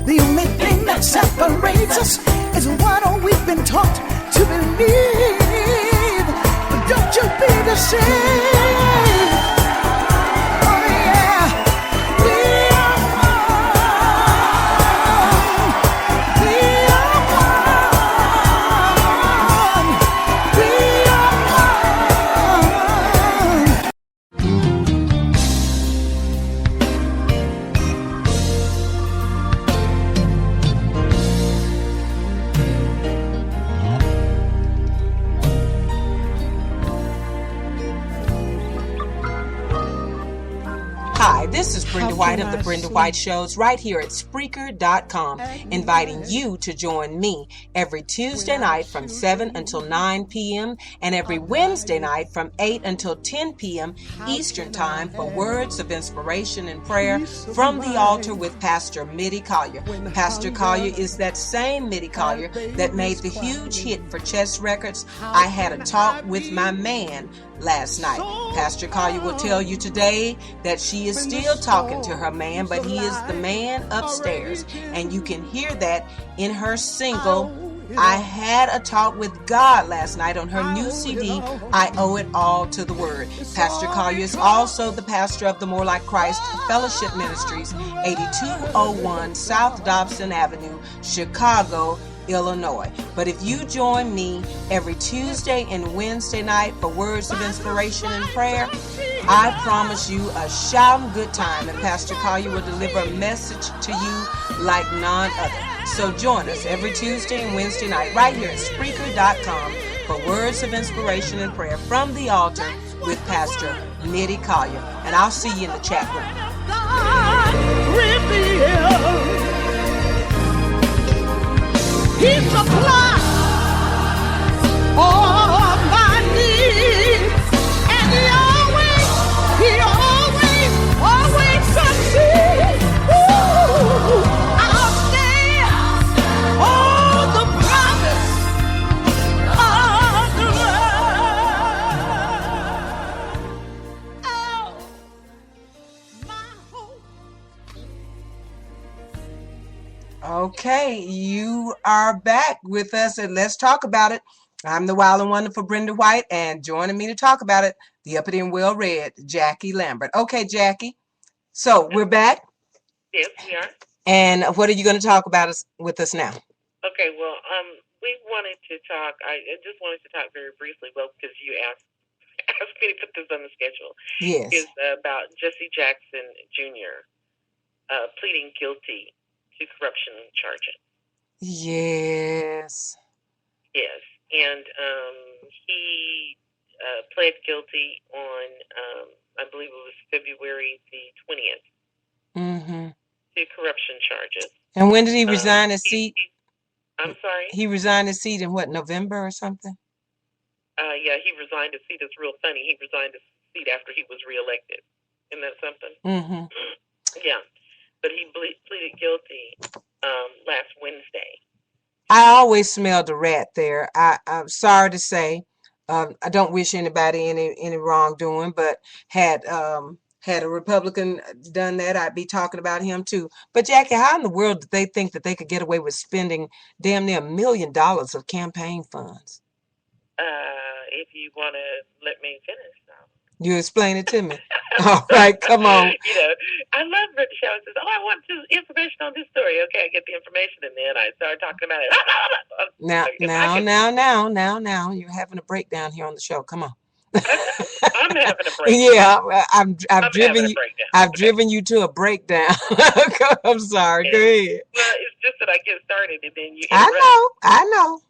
The only thing that separates us is what we've been taught to believe. But don't you be deceived. Hi, this is Brenda White of The Brenda White Shows right here at Spreaker.com, inviting you to join me every Tuesday night from 7 until 9 p.m. and every Wednesday night from 8 until 10 p.m. Eastern Time for words of inspiration and prayer from the altar with Pastor Mitty Collier. Pastor Collier is that same Mitty Collier that made the huge hit for Chess Records, I Had a Talk with My Man, last night. Pastor Collier will tell you today that she is still talking to her man, but he is the man upstairs. And you can hear that in her single, I Had a Talk with God, last night on her new CD, I Owe It All to the Word. Pastor Collier is also the pastor of the More Like Christ Fellowship Ministries, 8201 South Dobson Avenue, Chicago, Illinois. But if you join me every Tuesday and Wednesday night for words of inspiration and prayer, I promise you a shouting good time, and Pastor Collier will deliver a message to you like none other. So join us every Tuesday and Wednesday night right here at Spreaker.com for words of inspiration and prayer from the altar with Pastor Mitty Collier. And I'll see you in the chat room. He supplies all my needs, and he always succeeds. Ooh, I'll stand on the promise of the Lord. Oh, my hope. Okay, you are back with us and Let's Talk About It. I'm the wild and wonderful Brenda White, and joining me to talk about it, the uppity and well-read Jackie Lambert. Okay, Jackie, so we're back. Yes, we are. And what are you going to talk about with us now? Okay, well, we wanted to talk, I just wanted to talk very briefly, well, because you asked me to put this on the schedule. Yes. Is about Jesse Jackson Jr. Pleading guilty to corruption charges. Yes. Yes, and he pled guilty on, I believe it was February the 20th, to corruption charges. And when did he resign his seat? I'm sorry? He resigned his seat in what, November or something? Yeah, he resigned his seat. It's real funny. He resigned his seat after he was reelected. Isn't that something? Mm-hmm. Yeah, but he pleaded guilty last Wednesday. I always smelled a rat there. I'm sorry to say, I don't wish anybody any wrongdoing, but had Had a Republican done that, I'd be talking about him too. But Jackie, how in the world did they think that they could get away with spending damn near $1 million of campaign funds? If you want to let me finish now. You explain it to me. All right, come on. You know, I love British how it says, "Oh, I want information on this story." Okay, I get the information, and then I start talking about it. Now, you're having a breakdown here on the show. Come on. I'm having a breakdown. Yeah, I've driven you to a breakdown. I'm sorry. Go ahead. Well, it's just that I get started and then you interrupt. I know.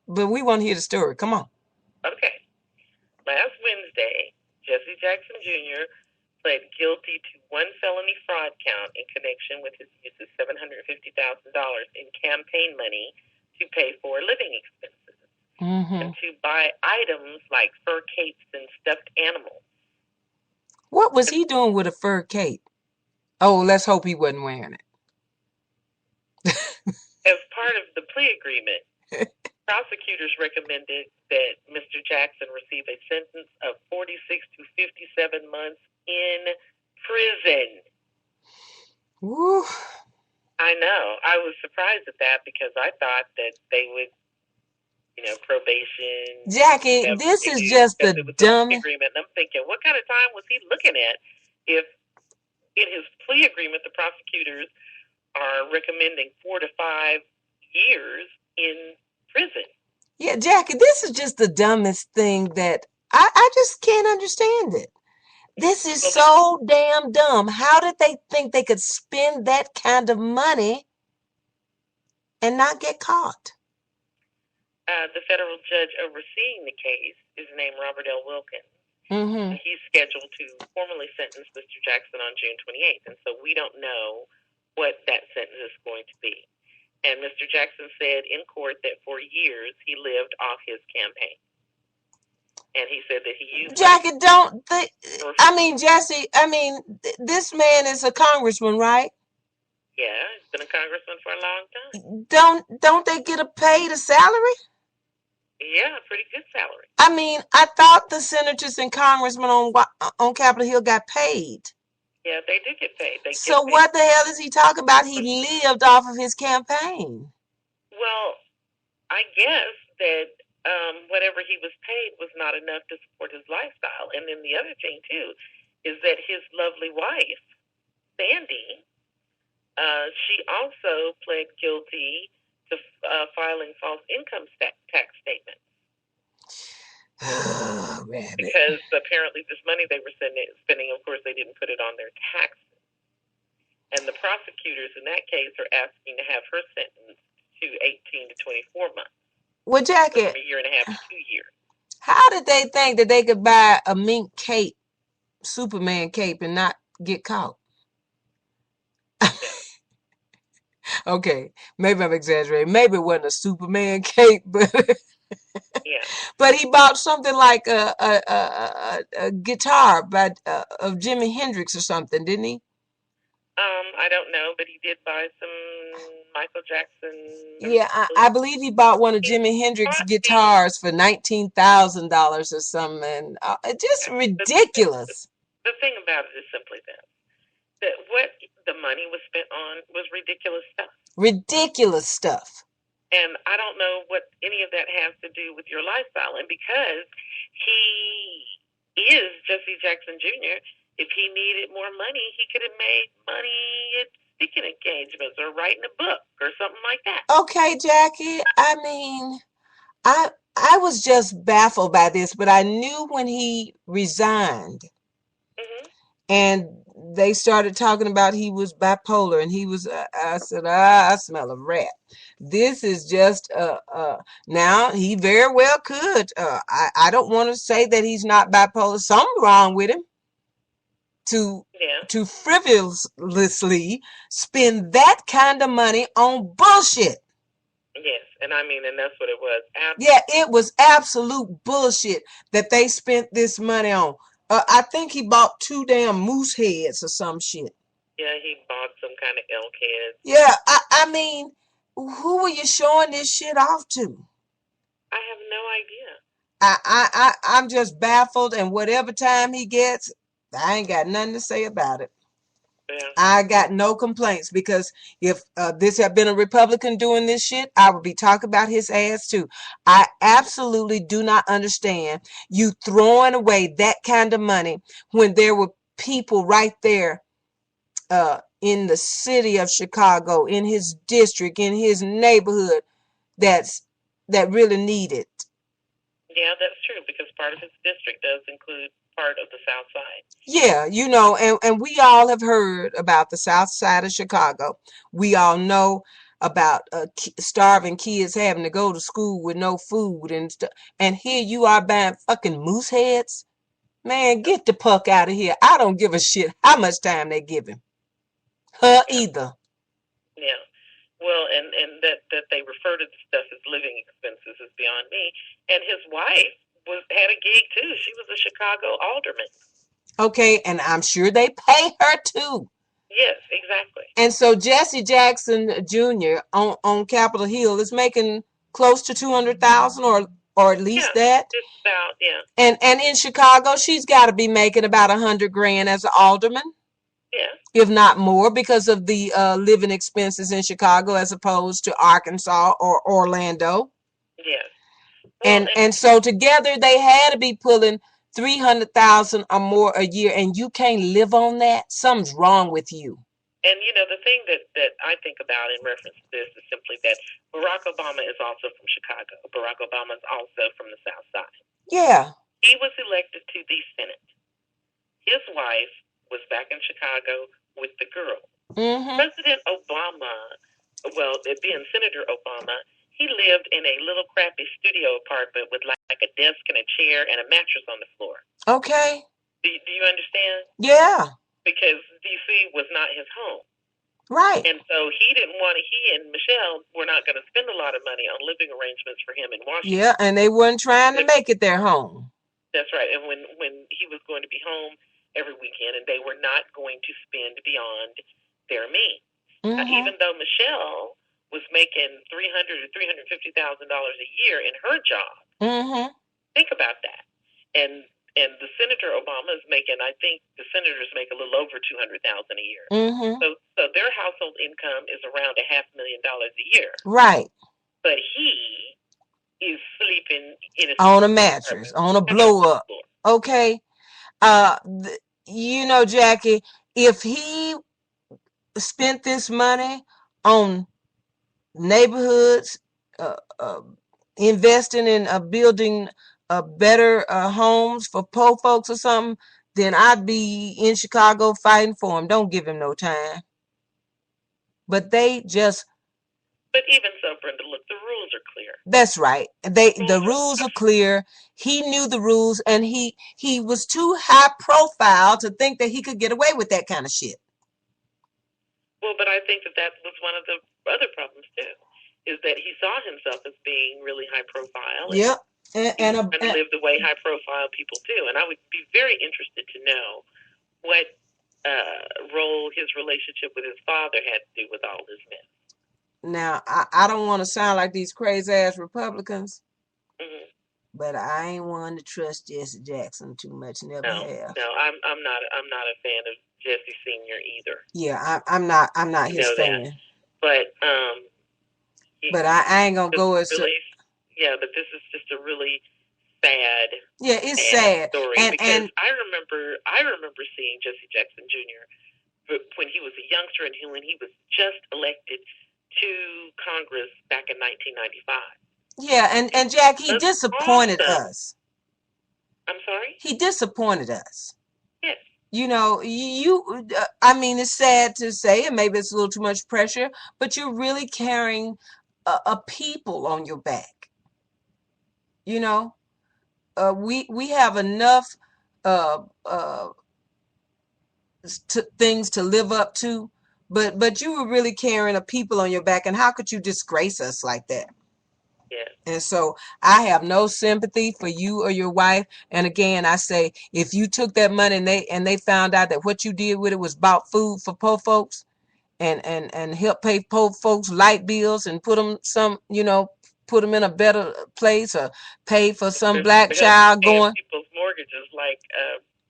But we want to hear the story. Come on. Okay. Last Wednesday, Jesse Jackson Jr. pled guilty to one felony fraud count in connection with his use of $750,000 in campaign money to pay for living expenses and to buy items like fur capes and stuffed animals. What was he doing with a fur cape? Oh, let's hope he wasn't wearing it. As part of the plea agreement, prosecutors recommended that Mr. Jackson receive a sentence of 46 to 57 months in prison. Woo. I know. I was surprised at that because I thought that they would, probation. Jackie, this is just the dumb agreement. And I'm thinking, what kind of time was he looking at if in his plea agreement the prosecutors are recommending 4 to 5 years in prison? Yeah, Jackie, this is just the dumbest thing that I just can't understand it. This is so damn dumb. How did they think they could spend that kind of money and not get caught? The federal judge overseeing the case is named Robert L. Wilkins. Mm-hmm. He's scheduled to formally sentence Mr. Jackson on June 28th, and so we don't know what that sentence is going to be. And Mr. Jackson said in court that for years he lived off his campaign. And he said that he used... Jackie, Jesse, this man is a congressman, right? Yeah, he's been a congressman for a long time. Don't they get paid a salary? Yeah, a pretty good salary. I thought the senators and congressmen on Capitol Hill got paid. Yeah, they do get paid. So what the hell is he talking about? He lived off of his campaign. Well, I guess that whatever he was paid was not enough to support his lifestyle. And then the other thing, too, is that his lovely wife, Sandy, she also pled guilty to filing false income tax statements. Oh, because apparently this money they were spending, of course, they didn't put it on their taxes. And the prosecutors in that case are asking to have her sentenced to 18 to 24 months. Well, Jackie, from a year and a half to 2 years. How did they think that they could buy a mink cape, Superman cape, and not get caught? Okay, maybe I'm exaggerating. Maybe it wasn't a Superman cape, but yeah. But he bought something like a guitar of Jimi Hendrix or something, didn't he? I don't know, but he did buy some Michael Jackson. Yeah, I believe he bought one of Jimi Hendrix guitars for $19,000 or something. Just ridiculous. The thing about it is simply this: that what the money was spent on was ridiculous stuff. Ridiculous stuff. And I don't know what any of that has to do with your lifestyle. And because he is Jesse Jackson Jr., if he needed more money, he could have made money at speaking engagements or writing a book or something like that. Okay, Jackie. I was just baffled by this, but I knew when he resigned and they started talking about he was bipolar and he was, I said, I smell a rat. This is just, now he very well could. I don't want to say that he's not bipolar. Something wrong with him to frivolously spend that kind of money on bullshit. Yes, and that's what it was. Yeah, it was absolute bullshit that they spent this money on. I think he bought 2 damn moose heads or some shit. Yeah, he bought some kind of elk head. Yeah, who were you showing this shit off to? I have no idea. I'm just baffled, and whatever time he gets, I ain't got nothing to say about it. Yeah. I got no complaints, because if this had been a Republican doing this shit, I would be talking about his ass too. I absolutely do not understand you throwing away that kind of money when there were people right there in the city of Chicago, in his district, in his neighborhood that really need it. Yeah, that's true, because part of his district does include part of the South Side. Yeah, you know, and we all have heard about the South Side of Chicago. We all know about starving kids having to go to school with no food and stuff. And here you are buying fucking moose heads. Man, get the fuck out of here. I don't give a shit how much time they give him. Her either. Yeah. Well, and that they refer to the stuff as living expenses is beyond me. And his wife had a gig too. She was a Chicago alderman. Okay, and I'm sure they pay her too. Yes, exactly. And so Jesse Jackson Jr. on Capitol Hill is making close to $200,000 or at least that. It's about, yeah. And in Chicago, she's got to be making about $100,000 as an alderman. Yeah. If not more, because of the living expenses in Chicago as opposed to Arkansas or Orlando. Yes. Well, and so together they had to be pulling $300,000 or more a year, and you can't live on that. Something's wrong with you. And you know, the thing that I think about in reference to this is simply that Barack Obama is also from Chicago. Barack Obama is also from the South Side. Yeah. He was elected to the Senate. His wife was back in Chicago with the girl. Mm-hmm. President Obama, well, being Senator Obama, he lived in a little crappy studio apartment with like a desk and a chair and a mattress on the floor. Okay. Do you understand? Yeah. Because D.C. was not his home. Right. And so he and Michelle were not going to spend a lot of money on living arrangements for him in Washington. Yeah, and they weren't trying to make it their home. That's right. And when he was going to be home every weekend, and they were not going to spend beyond their means. Mm-hmm. Even though Michelle was making $300,000 to $350,000 a year in her job. Mm-hmm. Think about that. And the Senator Obama is making, I think the senators make a little over $200,000 a year. Mm-hmm. So their household income is around $500,000 a year. Right. But he is sleeping on a mattress, on a blow up. Okay. You know, Jackie, if he spent this money on neighborhoods, investing in building better homes for poor folks or something, then I'd be in Chicago fighting for him. Don't give him no time. But they just. But even so, Brenda, look, the rules are clear. That's right. The rules are clear. He knew the rules, and he was too high profile to think that he could get away with that kind of shit. Well, but I think that was one of the other problems too, is that he saw himself as being really high profile. Yep. And live the way high profile people do. And I would be very interested to know what role his relationship with his father had to do with all this mess. Now, I don't want to sound like these crazy ass Republicans, mm-hmm. but I ain't one to trust Jesse Jackson too much. Never have. No, I'm not a fan of Jesse Sr. either. Yeah, I'm not his fan. That. But I ain't gonna go as really, yeah, but this is just a really sad. Yeah, it's sad story because I remember seeing Jesse Jackson Jr. when he was a youngster and when he was just elected to Congress back in 1995. Yeah, and Jack, he disappointed us. I'm sorry? He disappointed us. Yes. You know, I mean, it's sad to say, and maybe it's a little too much pressure, but you're really carrying a people on your back. You know, we have enough things to live up to, but you were really carrying a people on your back, and how could you disgrace us like that? Yeah. And so I have no sympathy for you or your wife. And again, I say, if you took that money and they found out that what you did with it was bought food for poor folks and help pay poor folks light bills and put them in a better place or pay for some black child going. People's mortgages like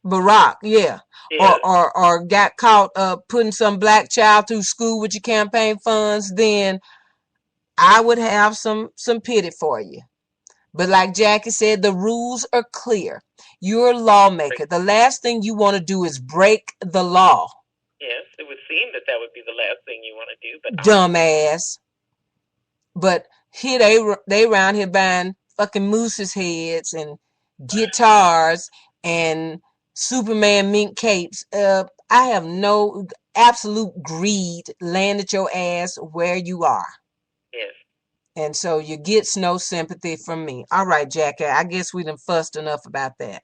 Barack, yeah. Yeah. Or got caught putting some black child through school with your campaign funds, then I would have some pity for you. But like Jackie said, the rules are clear. You're a lawmaker. The last thing you want to do is break the law. Yes, it would seem that that would be the last thing you want to do, but Dumbass. But here they around here buying fucking mooses heads and guitars and Superman mink capes. I have no absolute greed landed your ass where you are. yes. And so you get no sympathy from me. All right, Jackie, I guess we done fussed enough about that.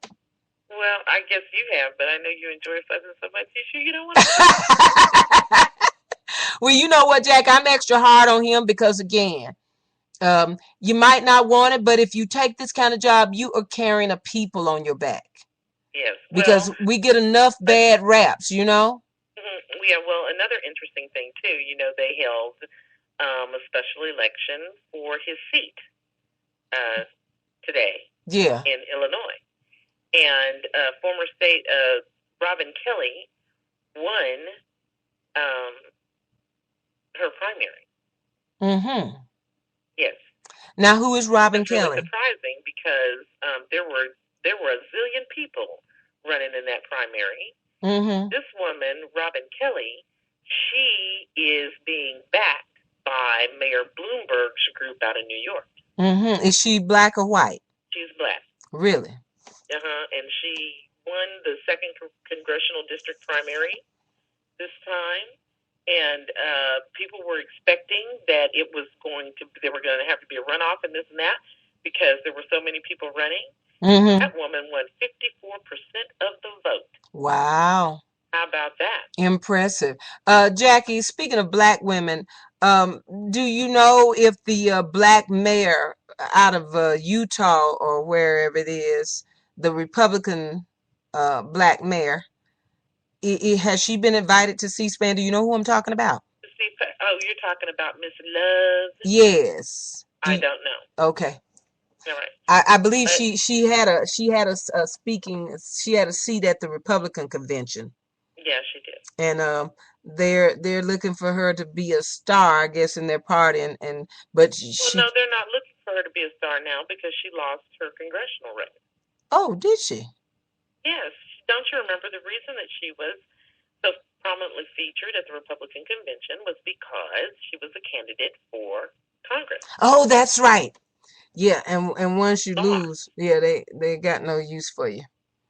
Well, I guess you have, but I know you enjoy fussing so much. You sure you don't want to? Well, you know what, Jack? I'm extra hard on him because, again, you might not want it, but if you take this kind of job, you are carrying a people on your back. Yes. Because we get enough bad raps, you know? Yeah, well, another interesting thing, too, they held a special election for his seat today in Illinois. And former state Robin Kelly won her primary. Mm-hmm. Yes. Now, who is Robin It's Kelly? really surprising because there were a zillion people running in that primary. Mm-hmm. This woman, Robin Kelly, she is being backed by Mayor Bloomberg's group out of New York. Mm-hmm. Is she black or white? She's black. Really? And she won the 2nd congressional district primary this time. And people were expecting that they were going to have to be a runoff and this and that because there were so many people running. Mm-hmm. That woman won 54% of the vote. Wow. How about that? Impressive. Jackie, speaking of black women, do you know if the black mayor out of Utah or wherever it is, the Republican black mayor, has she been invited to C-SPAN? Do you know who I'm talking about? Oh, you're talking about Miss Love? Yes. I don't know. Okay. All right. I believe she had a seat at the Republican convention. Yeah, she did. And they're looking for her to be a star, I guess, in their party. But no, they're not looking for her to be a star now because she lost her congressional race. Oh, did she? Yes. Don't you remember the reason that she was so prominently featured at the Republican convention was because she was a candidate for Congress. Oh, that's right. Yeah, and once you lose, they got no use for you.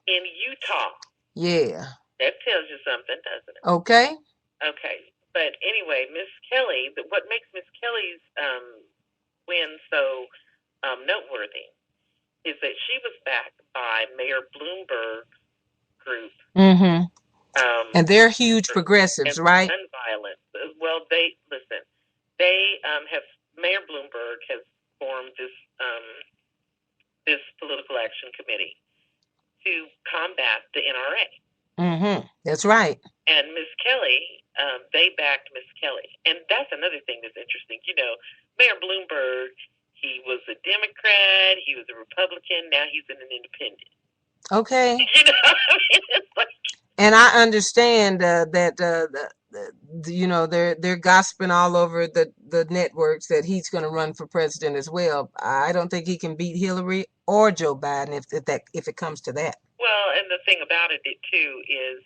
In Utah. Yeah. That tells you something, doesn't it? Okay. Okay. But anyway, Miss Kelly, what makes Miss Kelly's win so noteworthy is that she was backed by Mayor Bloomberg's group. Mm-hmm. And they're huge progressives, right? Gun violence. Well, Mayor Bloomberg has formed this political action committee to combat the NRA. Mm-hmm. That's right. And Miss Kelly, they backed Miss Kelly. And that's another thing that's interesting. Mayor Bloomberg, he was a Democrat, he was a Republican, now he's an independent. Okay. It's like... And I understand that they're gossiping all over the networks that he's going to run for president as well. I don't think he can beat Hillary or Joe Biden if it comes to that. Well, and the thing about it too is,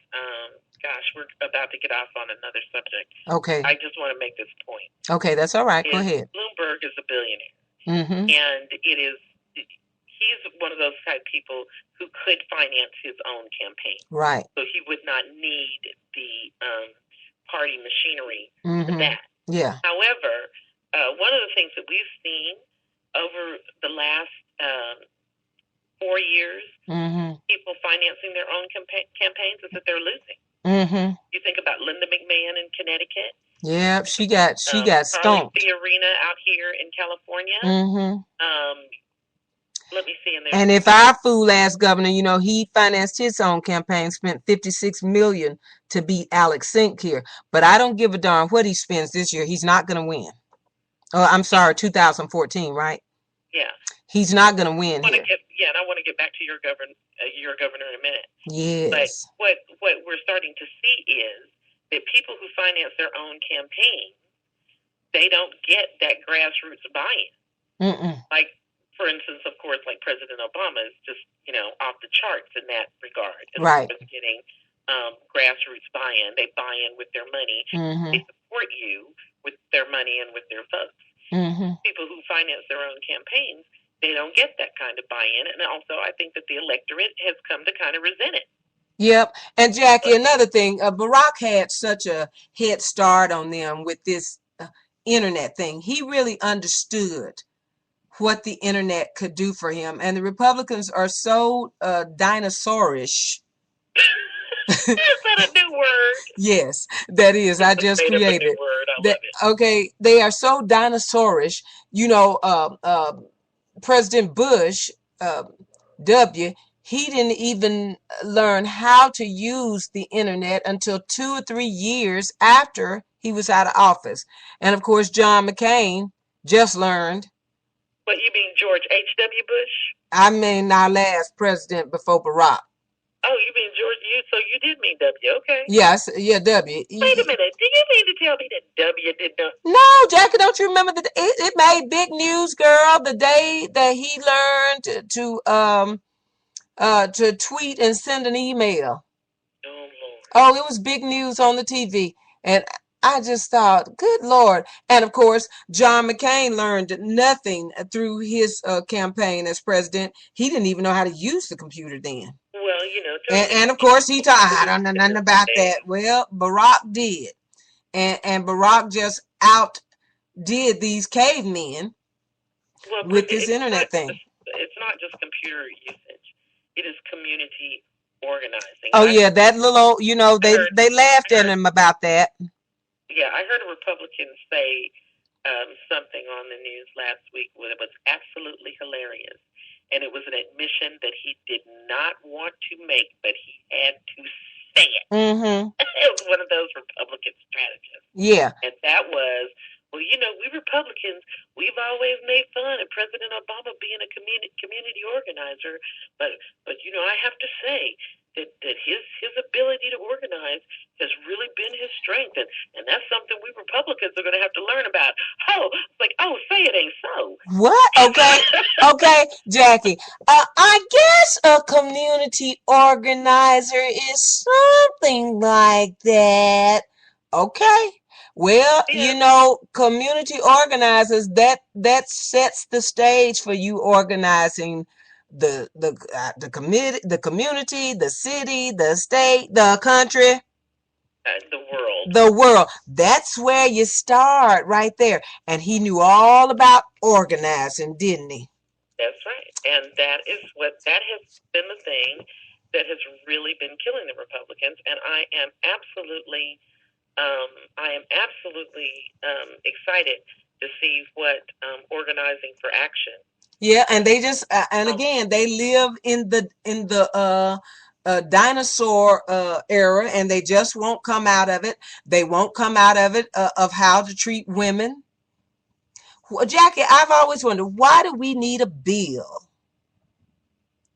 we're about to get off on another subject. Okay. I just want to make this point. Okay, that's all right. Go ahead. Bloomberg is a billionaire. Mm-hmm. And he's one of those type of people who could finance his own campaign. Right. So he would not need the party machinery mm-hmm. for that. Yeah. However, one of the things that we've seen over the last 4 years, mm-hmm. people financing their own campaigns, is that they're losing. Mm-hmm. You think about Linda McMahon in Connecticut. Yeah, she got stomped. The arena out here in California. Mm-hmm. Let me see in there. And if our fool ass governor, he financed his own campaign, spent $56 million to beat Alex Sink here. But I don't give a darn what he spends this year. He's not going to win. Oh, I'm sorry, 2014, right? Yeah. He's not going to win here. and I want to get back to your governor in a minute. Yes. But what we're starting to see is that people who finance their own campaign, they don't get that grassroots buy-in. Like, for instance, of course, like President Obama is just, off the charts in that regard. As Right. far as getting grassroots buy-in. They buy in with their money. They support you with their money and with their votes. People who finance their own campaigns, they don't get that kind of buy-in. And also, I think that the electorate has come to kind of resent it. Yep. And Jackie, another thing, Barack had such a head start on them with this internet thing. He really understood what the internet could do for him. And the Republicans are so dinosaurish. Is that a new word? Yes, that is. I just created a new word. I that. love it. Okay, they are so dinosaurish. President Bush, W, he didn't even learn how to use the internet until 2 or 3 years after he was out of office. And of course, John McCain just learned. What, you mean George H.W. Bush? I mean, our last president before Barack. Oh, you mean George? So you did mean W? Okay. Yes, yeah, W. Wait a minute. Do you mean to tell me that W did not? No, Jackie, don't you remember that it made big news, girl, the day that he learned to tweet and send an email. Oh, Lord. Oh, it was big news on the TV. And I just thought, good Lord. And of course, John McCain learned nothing through his campaign as president. He didn't even know how to use the computer then. Well, and of course, he thought, I don't know nothing about that. Well, Barack did. And Barack just outdid these cavemen with this internet thing. It's not just computer usage. It is community organizing. Oh, yeah, that little, they laughed at him about that. Yeah, I heard a Republican say something on the news last week that was absolutely hilarious. And it was an admission that he did not want to make, but he had to say it. It was one of those Republican strategists. Yeah. And that was, well, we Republicans, we've always made fun of President Obama being a community organizer, but I have to say that his ability to organize has really been his strength, and that's something we Republicans are going to have to learn about. Say it ain't so. What? Okay, Jackie. I guess a community organizer is something like that. Okay. Well, Yeah. Community organizers, that sets the stage for you organizing the community, the city, the state, the country, the world. That's where you start right there. And he knew all about organizing, didn't he? That's right. And that has been the thing that has really been killing the Republicans. And I am absolutely excited to see what organizing for action. Yeah, and they just and again they live in the dinosaur era, and they just won't come out of it. They won't come out of it of how to treat women. Well, Jackie, I've always wondered, why do we need a bill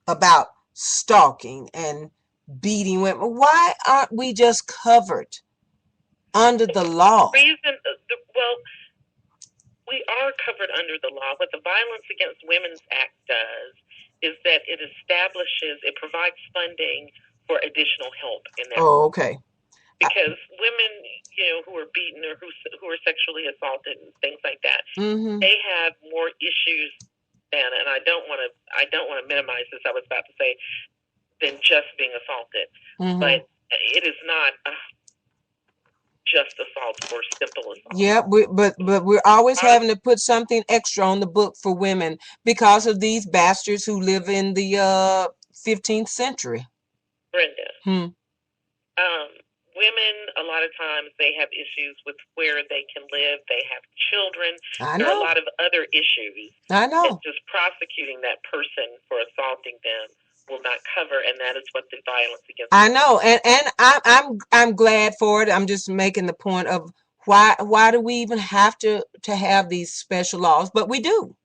about stalking and beating women? Why aren't we just covered under the law? We are covered under the law. What the Violence Against Women's Act does is that it provides funding for additional help in that. Oh, okay. Because women, who are beaten or who are sexually assaulted and things like that, they have more issues than, and I don't want to minimize this. I was about to say, than just being assaulted, but it is not just assault or simple assault. Yeah, but we're always having to put something extra on the book for women because of these bastards who live in the 15th century. Brenda, women, a lot of times they have issues with where they can live. They have children. I There know. are a lot of other issues. I know. And just prosecuting that person for assaulting them will not cover, and that is what the Violence Against. I know, and I'm glad for it. I'm just making the point of why do we even have to have these special laws? But we do.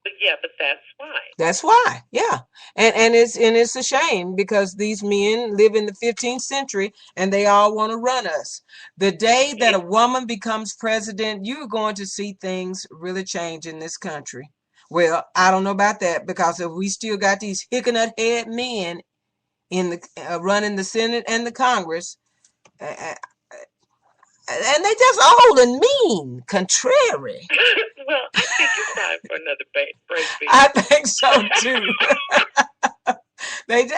But that's why. That's why, yeah. And it's a shame because these men live in the 15th century and they all want to run us. The day that a woman becomes president, you're going to see things really change in this country. Well, I don't know about that because if we still got these hickanut head men in the running the Senate and the Congress, and they just old and mean, contrary. Well, I think it's time for another break. I think so too.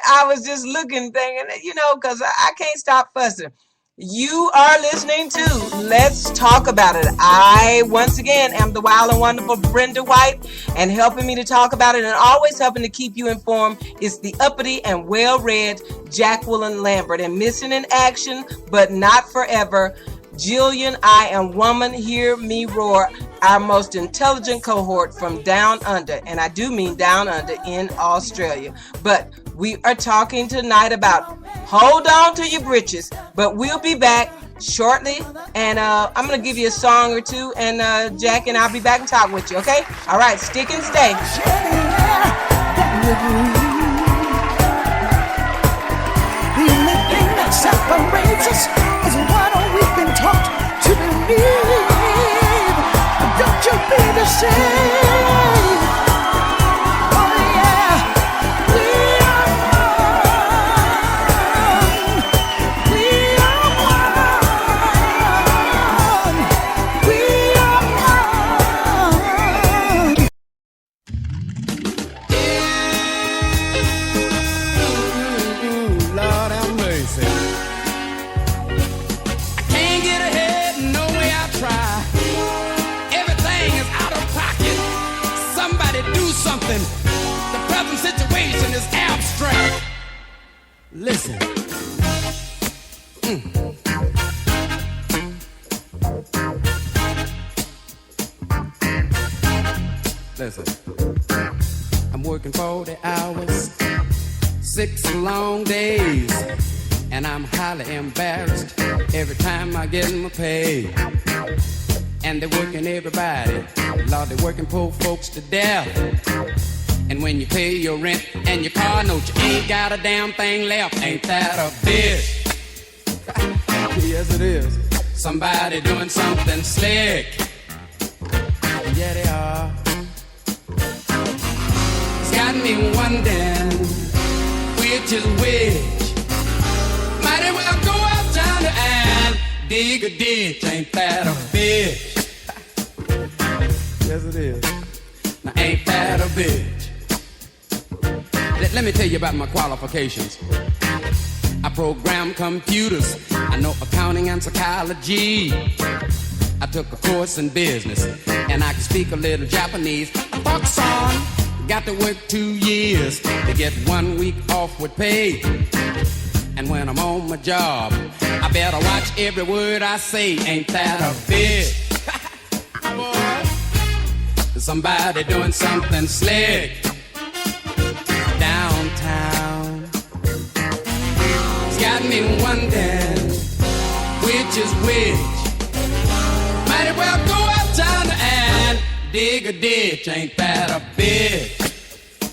I was just looking, thinking, because I can't stop fussing. You are listening to Let's Talk About It. I, once again, am the wild and wonderful Brenda White, and helping me to talk about it and always helping to keep you informed is the uppity and well-read Jacqueline Lambert. And missing in action, but not forever, Jillian, I Am Woman, Hear Me Roar, our most intelligent cohort from down under, and I do mean down under in Australia. But we are talking tonight about hold on to your britches, but we'll be back shortly, and I'm going to give you a song or two, and Jack and I'll be back and talk with you, okay? All right, stick and stay. The only thing that separates us is what we've been taught to believe. Don't you be deceived. Oh yeah, we are one. We are one. We are one. Lord have mercy. I can't get ahead no way I try. Everything is out of pocket. Somebody do something. The present situation is abstract. Listen. Listen. I'm working 40 hours, 6 long days, and I'm highly embarrassed every time I get my pay. And they're working everybody, Lord, they're working poor folks to death. And when you pay your rent and your car note, you ain't got a damn thing left. Ain't that a bitch? Yes, it is. Somebody doing something slick. Yeah, they are. It's got me wondering which is which. Might as well go uptown and dig a ditch. Ain't that a bitch? Yes, it is. Now, ain't that a bitch? Let me tell you about my qualifications. I program computers. I know accounting and psychology. I took a course in business, and I can speak a little Japanese. I thought, son, got to work 2 years to get 1 week off with pay. And when I'm on my job, I better watch every word I say. Ain't that a bitch? Boy, somebody doing something slick downtown. It's got me wondering which is which. Might as well go uptown and dig a ditch. Ain't that a bitch?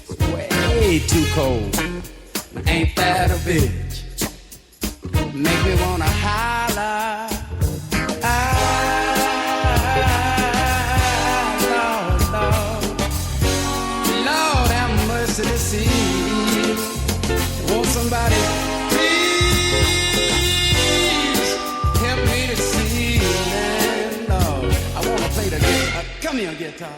It's way too cold. Ain't that a bitch? Make me wanna holler. Lord, Lord, Lord have mercy to see. Won't somebody please help me to see? And Lord, I wanna play the guitar. Come here, guitar.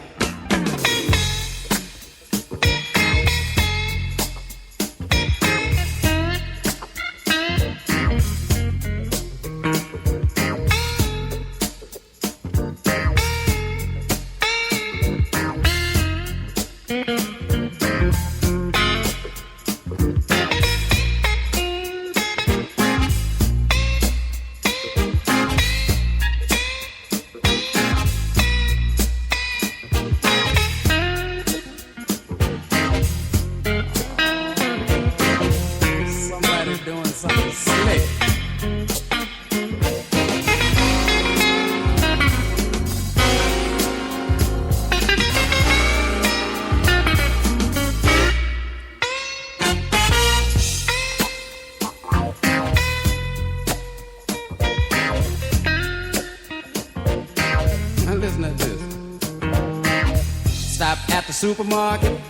stopped at the supermarket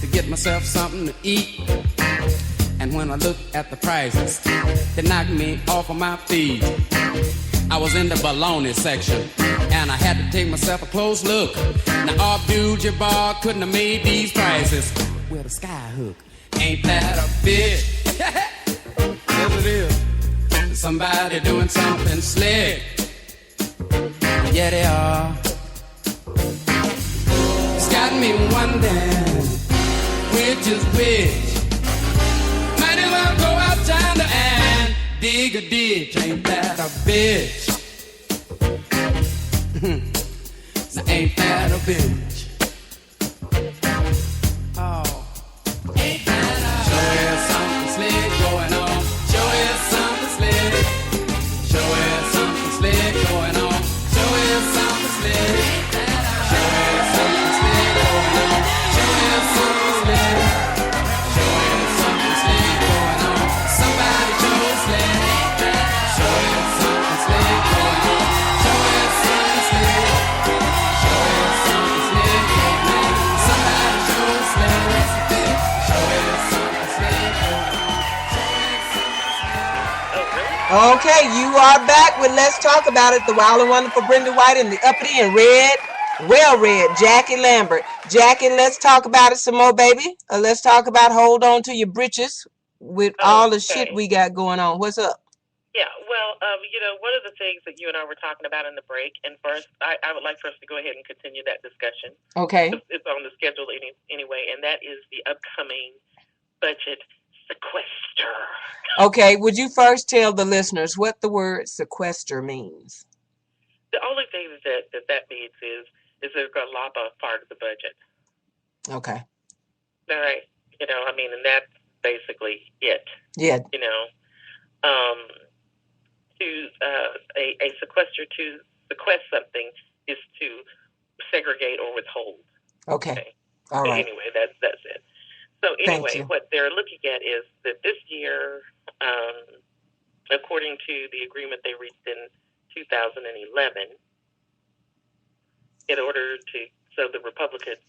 to get myself something to eat. And when I looked at the prices, they knocked me off of my feet. I was in the bologna section, and I had to take myself a close look. Now, Abdul-Jabbar couldn't have made these prices with a sky hook. Ain't that a bitch? Yes, it is. Somebody doing something slick. Yeah, they are. It's got me wondering which is which. Might as well go out yonder and dig a ditch. Ain't that a bitch? Now, ain't that a bitch? Oh, ain't that a sure is something slick going on. Sure is something slick. Sure is something slick going on. Sure is something slick. Sure is something slick going on. Sure is something slick. Sure is something slick going on. Somebody sure is slick. Sure is something slick going on. Sure is something slick. Sure is something slick going on. Somebody sure is slick. Sure is something slick going on. Okay, you are back with Let's Talk About It. The wild and wonderful Brenda White and the uppity and red, well-read Jackie Lambert. Jackie, let's talk about it some more, baby. Let's talk about Hold On To Your Britches with all the shit we got going on. What's up? Yeah, well, one of the things that you and I were talking about in the break, and first, I would like for us to go ahead and continue that discussion. Okay. It's on the schedule anyway, and that is the upcoming budget sequester. Okay, would you first tell the listeners what the word sequester means? The only thing that means is they're going to lop off part of the budget. Okay. All right. And that's basically it. Yeah. A sequester, to sequest something is to segregate or withhold. Okay. All So right. anyway, that's it. So anyway, what they're looking at is that this year, according to the agreement they reached in 2011, in order so the Republicans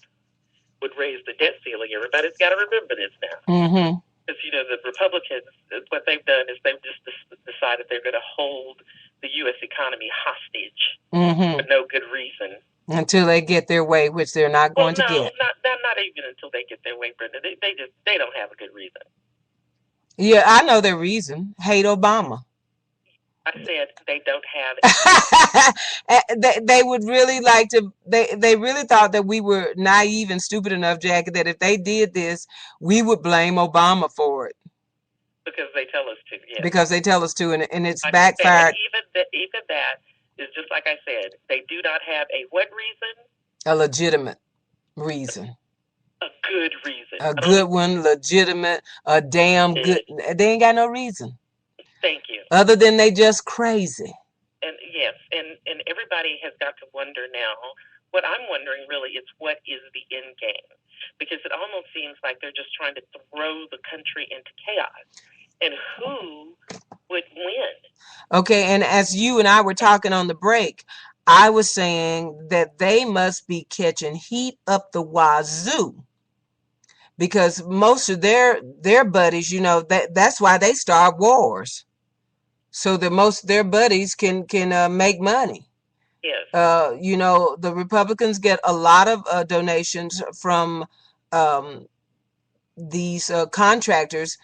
would raise the debt ceiling. Everybody's got to remember this now. Mm-hmm. Because, the Republicans, what they've done is they've just decided they're going to hold the U.S. economy hostage for no good reason. Until they get their way, which they're not going to get. Not even until they get their way, Brenda. They don't have a good reason. Yeah, I know their reason. Hate Obama. I said they don't have they would really like to, they really thought that we were naive and stupid enough, Jackie, that if they did this, we would blame Obama for it. Because they tell us to, yes. Because they tell us to, and it's backfired. Even that is just like I said. They do not have a what reason? A legitimate reason. A good reason. A good one, legitimate, a damn good. They ain't got no reason. Thank you. Other than they just crazy. And yes, and everybody has got to wonder now. What I'm wondering really is what is the end game? Because it almost seems like they're just trying to throw the country into chaos. And who would win? Okay, and as you and I were talking on the break, I was saying that they must be catching heat up the wazoo. Because most of their buddies, that's why they start wars. So that most of their buddies can make money. Yes. The Republicans get a lot of donations from these contractors,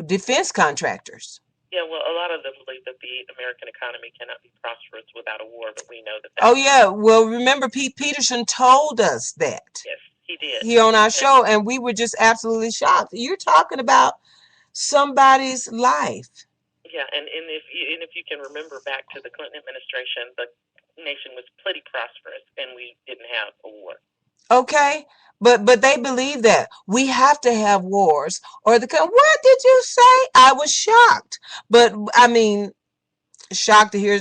defense contractors. Yeah, well, a lot of them believe that the American economy cannot be prosperous without a war, but we know that. Oh yeah, well, remember Pete Peterson told us that. Yes, he did. Here on our show, and we were just absolutely shocked. You're talking about somebody's life. Yeah, and if you can remember back to the Clinton administration, the nation was pretty prosperous, and we didn't have a war. Okay, but they believe that we have to have wars, or what did you say? I was shocked, but I mean, shocked to hear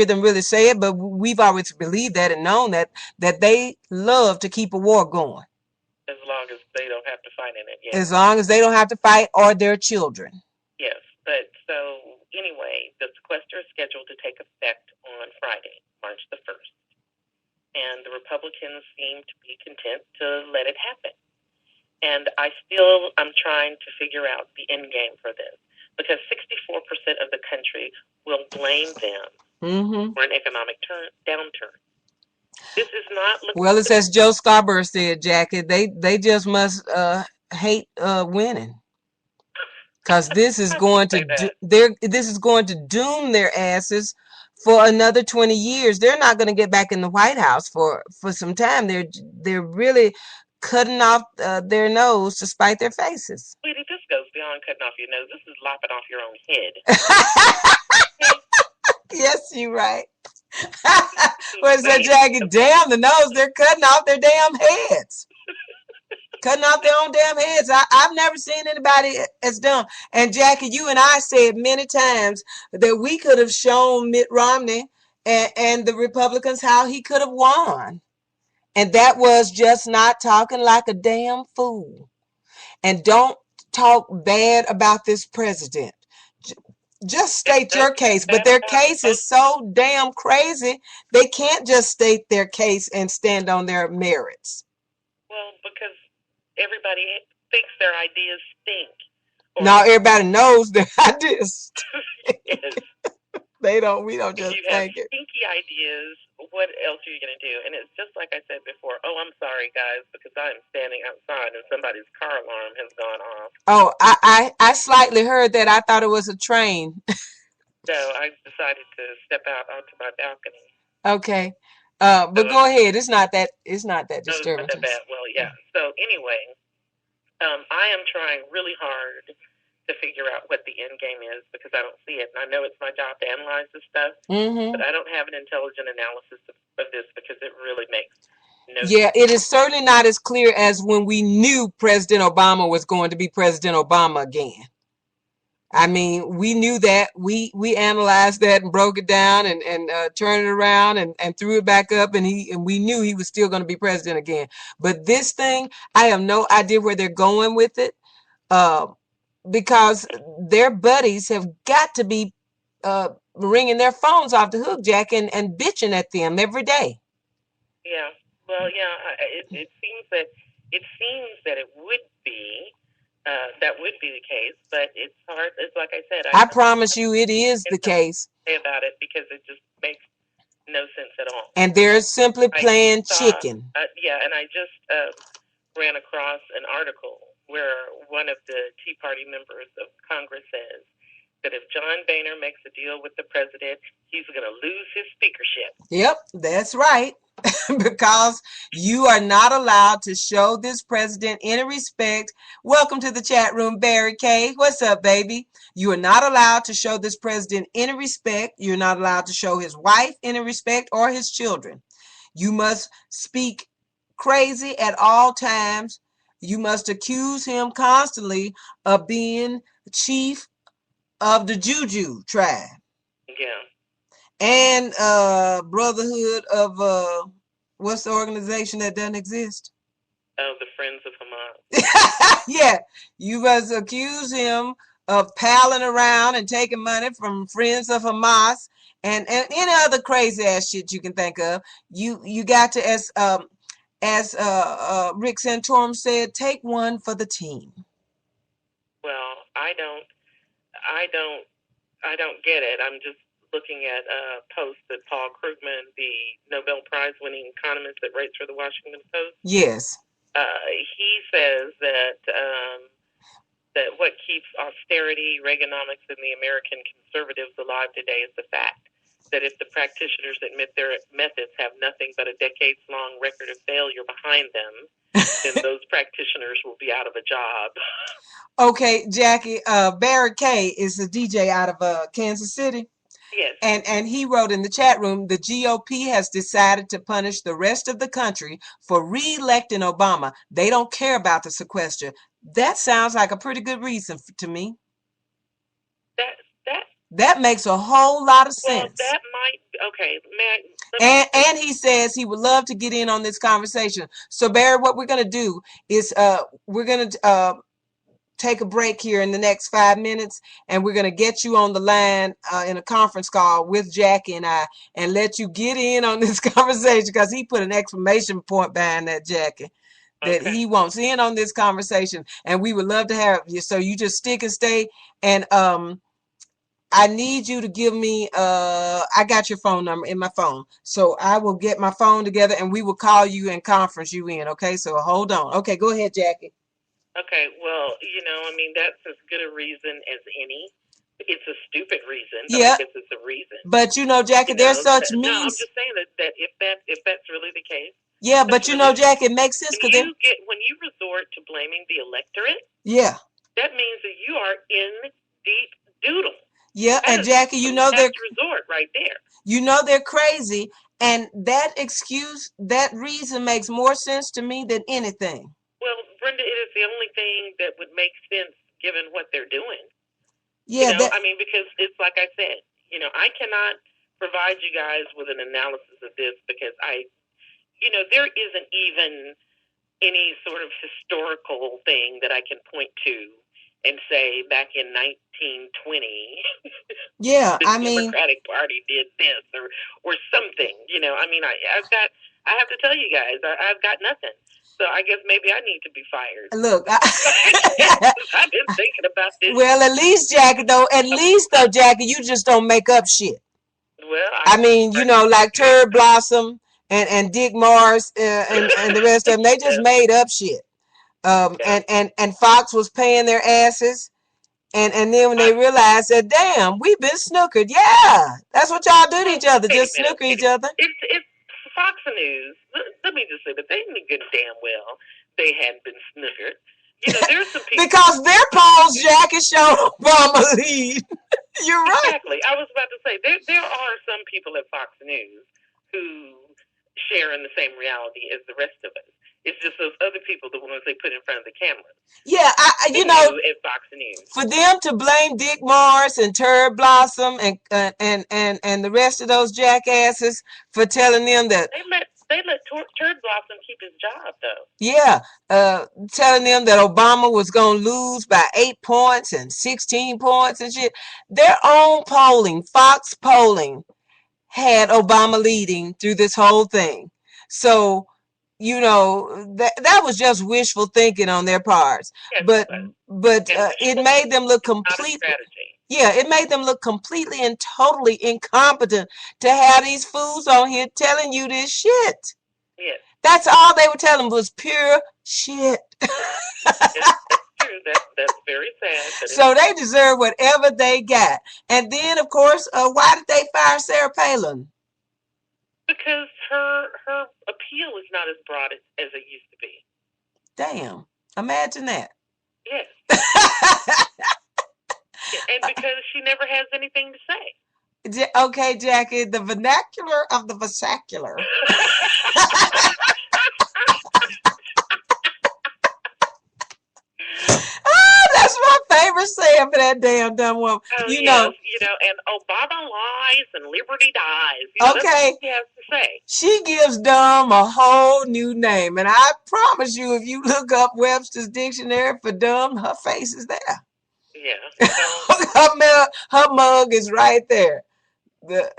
them really say it. But we've always believed that and known that they love to keep a war going. As long as they don't have to fight in it. Yes. As long as they don't have to fight, or their children. Yes, but so anyway, the sequester is scheduled to take effect on Friday, March the 1st. And the Republicans Republicans seem to be content to let it happen. And I'm trying to figure out the end game for this, because 64% of the country will blame them for an economic downturn. This is not looking. Well, it's as Joe Scarborough said, Jackie. They just must hate winning, because this is going to this is going to doom their asses for another 20 years. They're not going to get back in the White House for some time. They're really cutting off their nose to spite their faces. Sweetie, this goes beyond cutting off your nose. This is lopping off your own head. Yes, you're right. What is that, Jackie? Damn the nose. They're cutting off their damn heads. Cutting off their own damn heads. I've never seen anybody as dumb. And Jackie, you and I said many times that we could have shown Mitt Romney and the Republicans how he could have won. And that was just not talking like a damn fool. And don't talk bad about this president. Just state your case. But their case is so damn crazy, they can't just state their case and stand on their merits. Well, because everybody thinks their ideas stink. Now everybody knows their ideas. Yes. We don't just think it. Stinky ideas. What else are you going to do? And it's just like I said before. Oh, I'm sorry, guys, because I'm standing outside and somebody's car alarm has gone off. Oh, I slightly heard that. I thought it was a train. So I decided to step out onto my balcony. Okay, but go ahead. It's not that disturbing. Not that bad. Well, yeah. So anyway, I am trying really hard to figure out what the end game is, because I don't see it. And I know it's my job to analyze this stuff, but I don't have an intelligent analysis of this, because it really makes no sense. Yeah, it is certainly not as clear as when we knew President Obama was going to be President Obama again. I mean, we knew that. We analyzed that and broke it down and turned it around and threw it back up, and we knew he was still going to be president again. But this thing, I have no idea where they're going with it. Because their buddies have got to be ringing their phones off the hook, Jack, and bitching at them every day. Yeah. Well, yeah. It seems that it would be that would be the case, but it's hard. It's like I said. I promise you, it is the case. Say about it, because it just makes no sense at all. And they're simply playing chicken. Yeah, and I just ran across an article where one of the Tea Party members of Congress says that if John Boehner makes a deal with the president, he's going to lose his speakership. Yep, that's right. Because you are not allowed to show this president any respect. Welcome to the chat room, Barry K. What's up, baby? You are not allowed to show this president any respect. You're not allowed to show his wife any respect or his children. You must speak crazy at all times. You must accuse him constantly of being chief of the Juju tribe. Yeah. And Brotherhood of what's the organization that doesn't exist? Oh, the Friends of Hamas. Yeah. You must accuse him of palling around and taking money from Friends of Hamas and any other crazy ass shit you can think of. You got to, as Rick Santorum said, take one for the team. Well, I don't get it. I'm just looking at posts that Paul Krugman, the Nobel Prize-winning economist that writes for the Washington Post. Yes. He says that that what keeps austerity, Reaganomics, and the American conservatives alive today is the fact that if the practitioners admit their methods have nothing but a decades-long record of failure behind them, then those practitioners will be out of a job. Okay, Jackie, Barry K is a DJ out of Kansas City. Yes. And he wrote in the chat room, the GOP has decided to punish the rest of the country for re-electing Obama. They don't care about the sequester. That sounds like a pretty good reason to me. That makes a whole lot of sense. Well, that might, okay. And he says he would love to get in on this conversation. So, Barry, what we're going to do is we're going to take a break here in the next 5 minutes, and we're going to get you on the line in a conference call with Jackie and I, and let you get in on this conversation, because he put an exclamation point behind that, Jackie, that he wants in on this conversation, and we would love to have you. So you just stick and stay, and I need you to give me, I got your phone number in my phone, so I will get my phone together and we will call you and conference you in, okay? So hold on. Okay, go ahead, Jackie. Okay, well, I mean, that's as good a reason as any. It's a stupid reason, but I guess it's a reason. But Jackie, there's such means. No, I'm just saying that if that's really the case. Yeah, but Jackie, it makes sense when you resort to blaming the electorate. Yeah. That means that you are in deep doodle. Yeah, that and Jackie, they're resort right there. They're crazy, and that reason makes more sense to me than anything. Well, Brenda, it is the only thing that would make sense given what they're doing. Yeah, I mean, because it's like I said, I cannot provide you guys with an analysis of this because there isn't even any sort of historical thing that I can point to and say back in 1920, yeah, the Democratic Party did this or something. I mean, I have to tell you guys, I've got nothing. So I guess maybe I need to be fired. Look, I've been thinking about this. Well, at least, Jackie, you just don't make up shit. Well, I mean, like Turd Blossom and Dick Morris and the rest of them, they just made up shit. And Fox was paying their asses. And then when they realized that, damn, we've been snookered. Yeah, that's what y'all do to each other, just snooker each other. It's Fox News. Let me just say that they knew good damn well they hadn't been snookered. There's some people because their polls, Jackie, show Obama lead. You're right. Exactly. I was about to say there are some people at Fox News who share in the same reality as the rest of us. It's just those other people, the ones they put in front of the camera. Yeah, at Fox News. For them to blame Dick Morris and Turd Blossom and the rest of those jackasses for telling them that they let Turd Blossom keep his job, though. Yeah, telling them that Obama was going to lose by 8 points and 16 points and shit. Their own polling, Fox polling, had Obama leading through this whole thing. So, that was just wishful thinking on their parts. Yes, but it made them look completely. Yeah, it made them look completely and totally incompetent to have these fools on here telling you this shit. Yes. That's all they were telling was pure shit. That's true. That's very sad. So they deserve whatever they got. And then, of course, why did they fire Sarah Palin? Because her appeal is not as broad as it used to be. Damn. Imagine that. Yes. And because she never has anything to say. Okay, Jackie, the vernacular of the versacular. That's my favorite saying for that damn dumb woman. And Obama lies and liberty dies. Okay. That's what she has to say. She gives dumb a whole new name. And I promise you, if you look up Webster's dictionary for dumb, her face is there. Yeah. Her mug is right there. The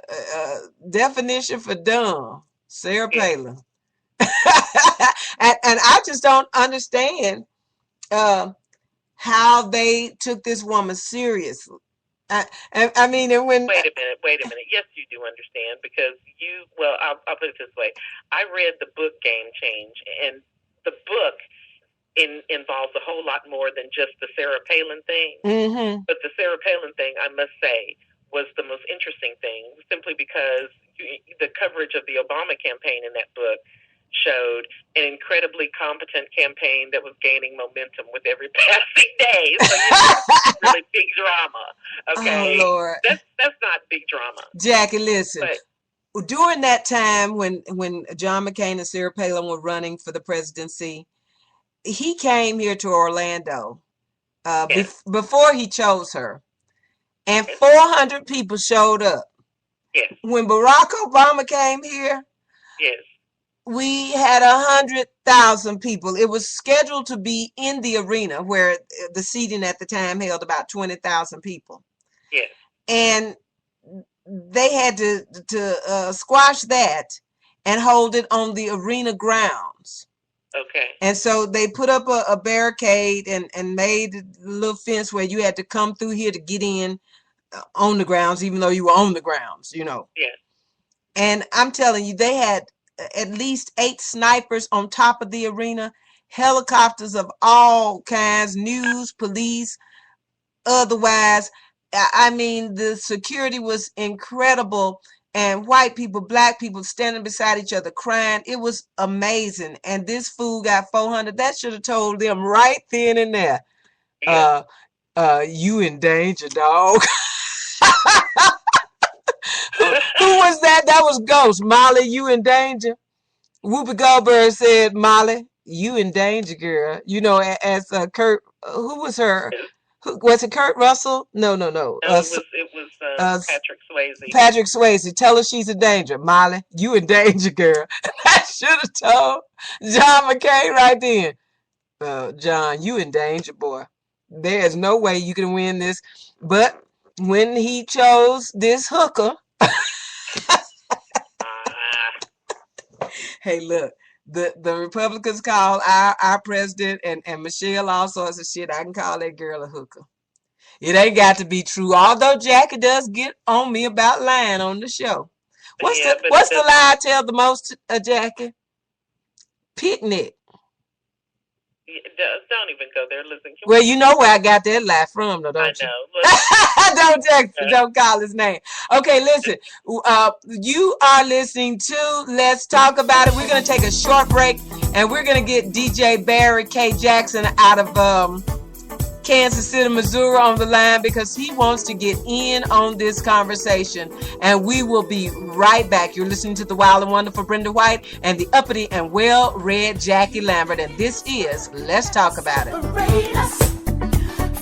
definition for dumb, Sarah Palin. and I just don't understand how they took this woman seriously. I mean, and when wait a minute. Yes, you do understand because I'll put it this way. I read the book Game Change, and the book involves a whole lot more than just the Sarah Palin thing. Mm-hmm. But the Sarah Palin thing, I must say, was the most interesting thing, simply because the coverage of the Obama campaign in that book showed an incredibly competent campaign that was gaining momentum with every passing day. So really big drama. Okay, oh, Lord. That's not big drama. Jackie, listen. During that time when John McCain and Sarah Palin were running for the presidency, he came here to Orlando before he chose her, and 400 people showed up. Yes. When Barack Obama came here, yes, we had 100,000 people. It was scheduled to be in the arena where the seating at the time held about 20,000 people. Yes. And they had to squash that and hold it on the arena grounds. Okay. And so they put up a barricade and made a little fence where you had to come through here to get in on the grounds, even though you were on the grounds, you know. Yes. And I'm telling you, they had at least 8 snipers on top of the arena, helicopters of all kinds, news, police, otherwise. I mean, the security was incredible, and white people, black people standing beside each other crying. It was amazing. And this fool got 400. That should have told them right then and there, Yeah. you in danger, dog. Who was that? That was Ghost. Molly, you in danger. Whoopi Goldberg said, Molly, you in danger, girl. You know, as Kurt, who was her? Was it Kurt Russell? No. No, it was Patrick Swayze. Patrick Swayze. Tell her she's in danger. Molly, you in danger, girl. I should have told John McCain right then. John, you in danger, boy. There's no way you can win this. But when he chose this hooker, hey, look, the Republicans call our president and Michelle all sorts of shit. I can call that girl a hooker. It ain't got to be true, although Jackie does get on me about lying on the show. What's the lie I tell the most, Jackie? Picnic. Don't even go there. Listen. Well, you know where I got that lie from, though, don't you? I know. Don't text him. Don't call his name. Okay, listen. You are listening to Let's Talk About It. We're going to take a short break, and we're going to get DJ Barry K. Jackson out of Kansas City, Missouri on the line because he wants to get in on this conversation. And we will be right back. You're listening to the wild and wonderful Brenda White and the uppity and well-read Jackie Lambert. And this is Let's Talk About It. Separate us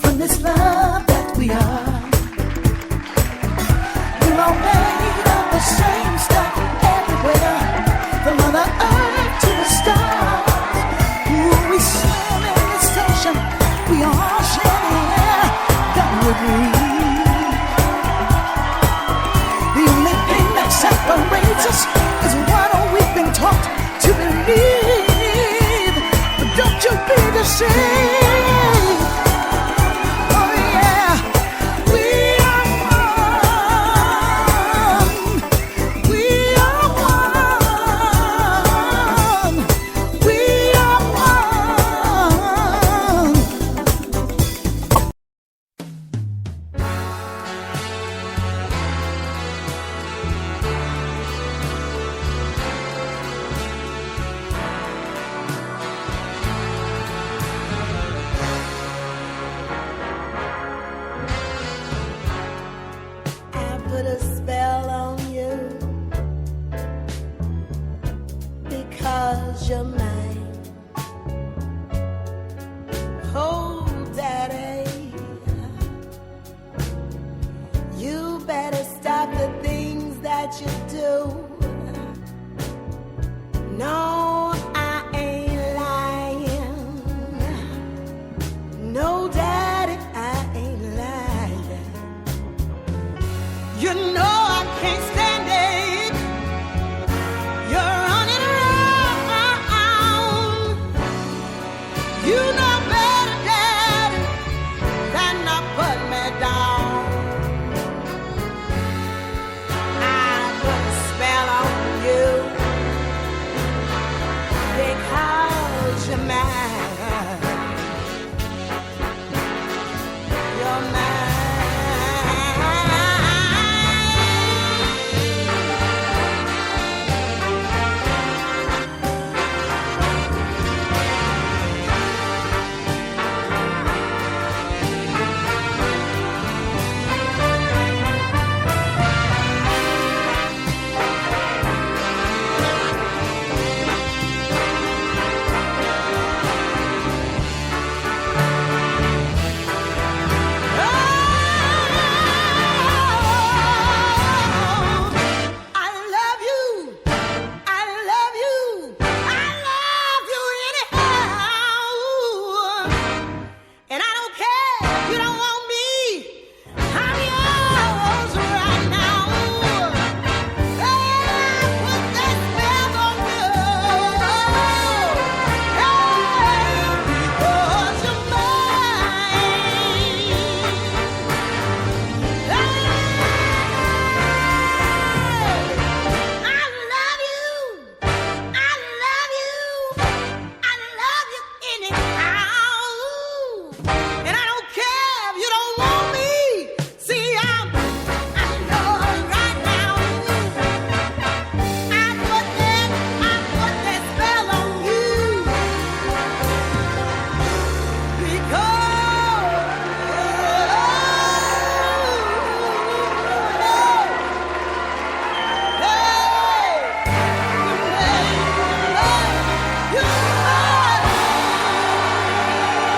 from this love that we are. We're all made of the same stuff everywhere, from Mother Earth to the stars. Ooh, we swim in this ocean. We all share the air that we breathe. The only thing that separates us is what we've been taught to believe. But don't you be deceived. Oh yeah, we are one. We are one. We are one. I put a spell on you because you're mine. Oh, Daddy, you better stop the things that you do. No, I ain't lying. No, Daddy, I ain't lying. You know I can't stand it. You're running around. You know better, Daddy, than to put me down. I put a spell on you because you're mine. You're mine.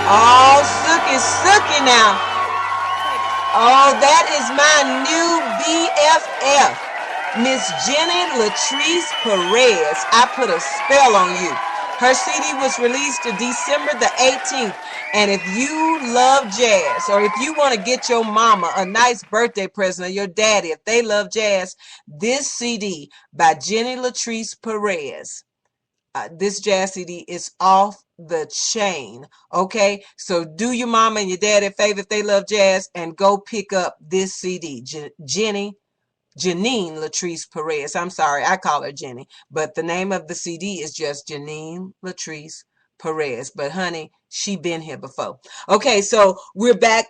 Oh, Sookie now. Oh, that is my new BFF, Miss Jenny Latrice Perez. I put a spell on you. Her CD was released December the 18th. And if you love jazz, or if you want to get your mama a nice birthday present, or your daddy, if they love jazz, this CD by Jenny Latrice Perez, this jazz CD is off the chain. Okay, so do your mama and your daddy a favor if they love jazz and go pick up this CD. Janine Latrice Perez. I'm sorry, I call her Jenny, but the name of the CD is just Janine Latrice Perez. But honey, she been here before. Okay, so we're back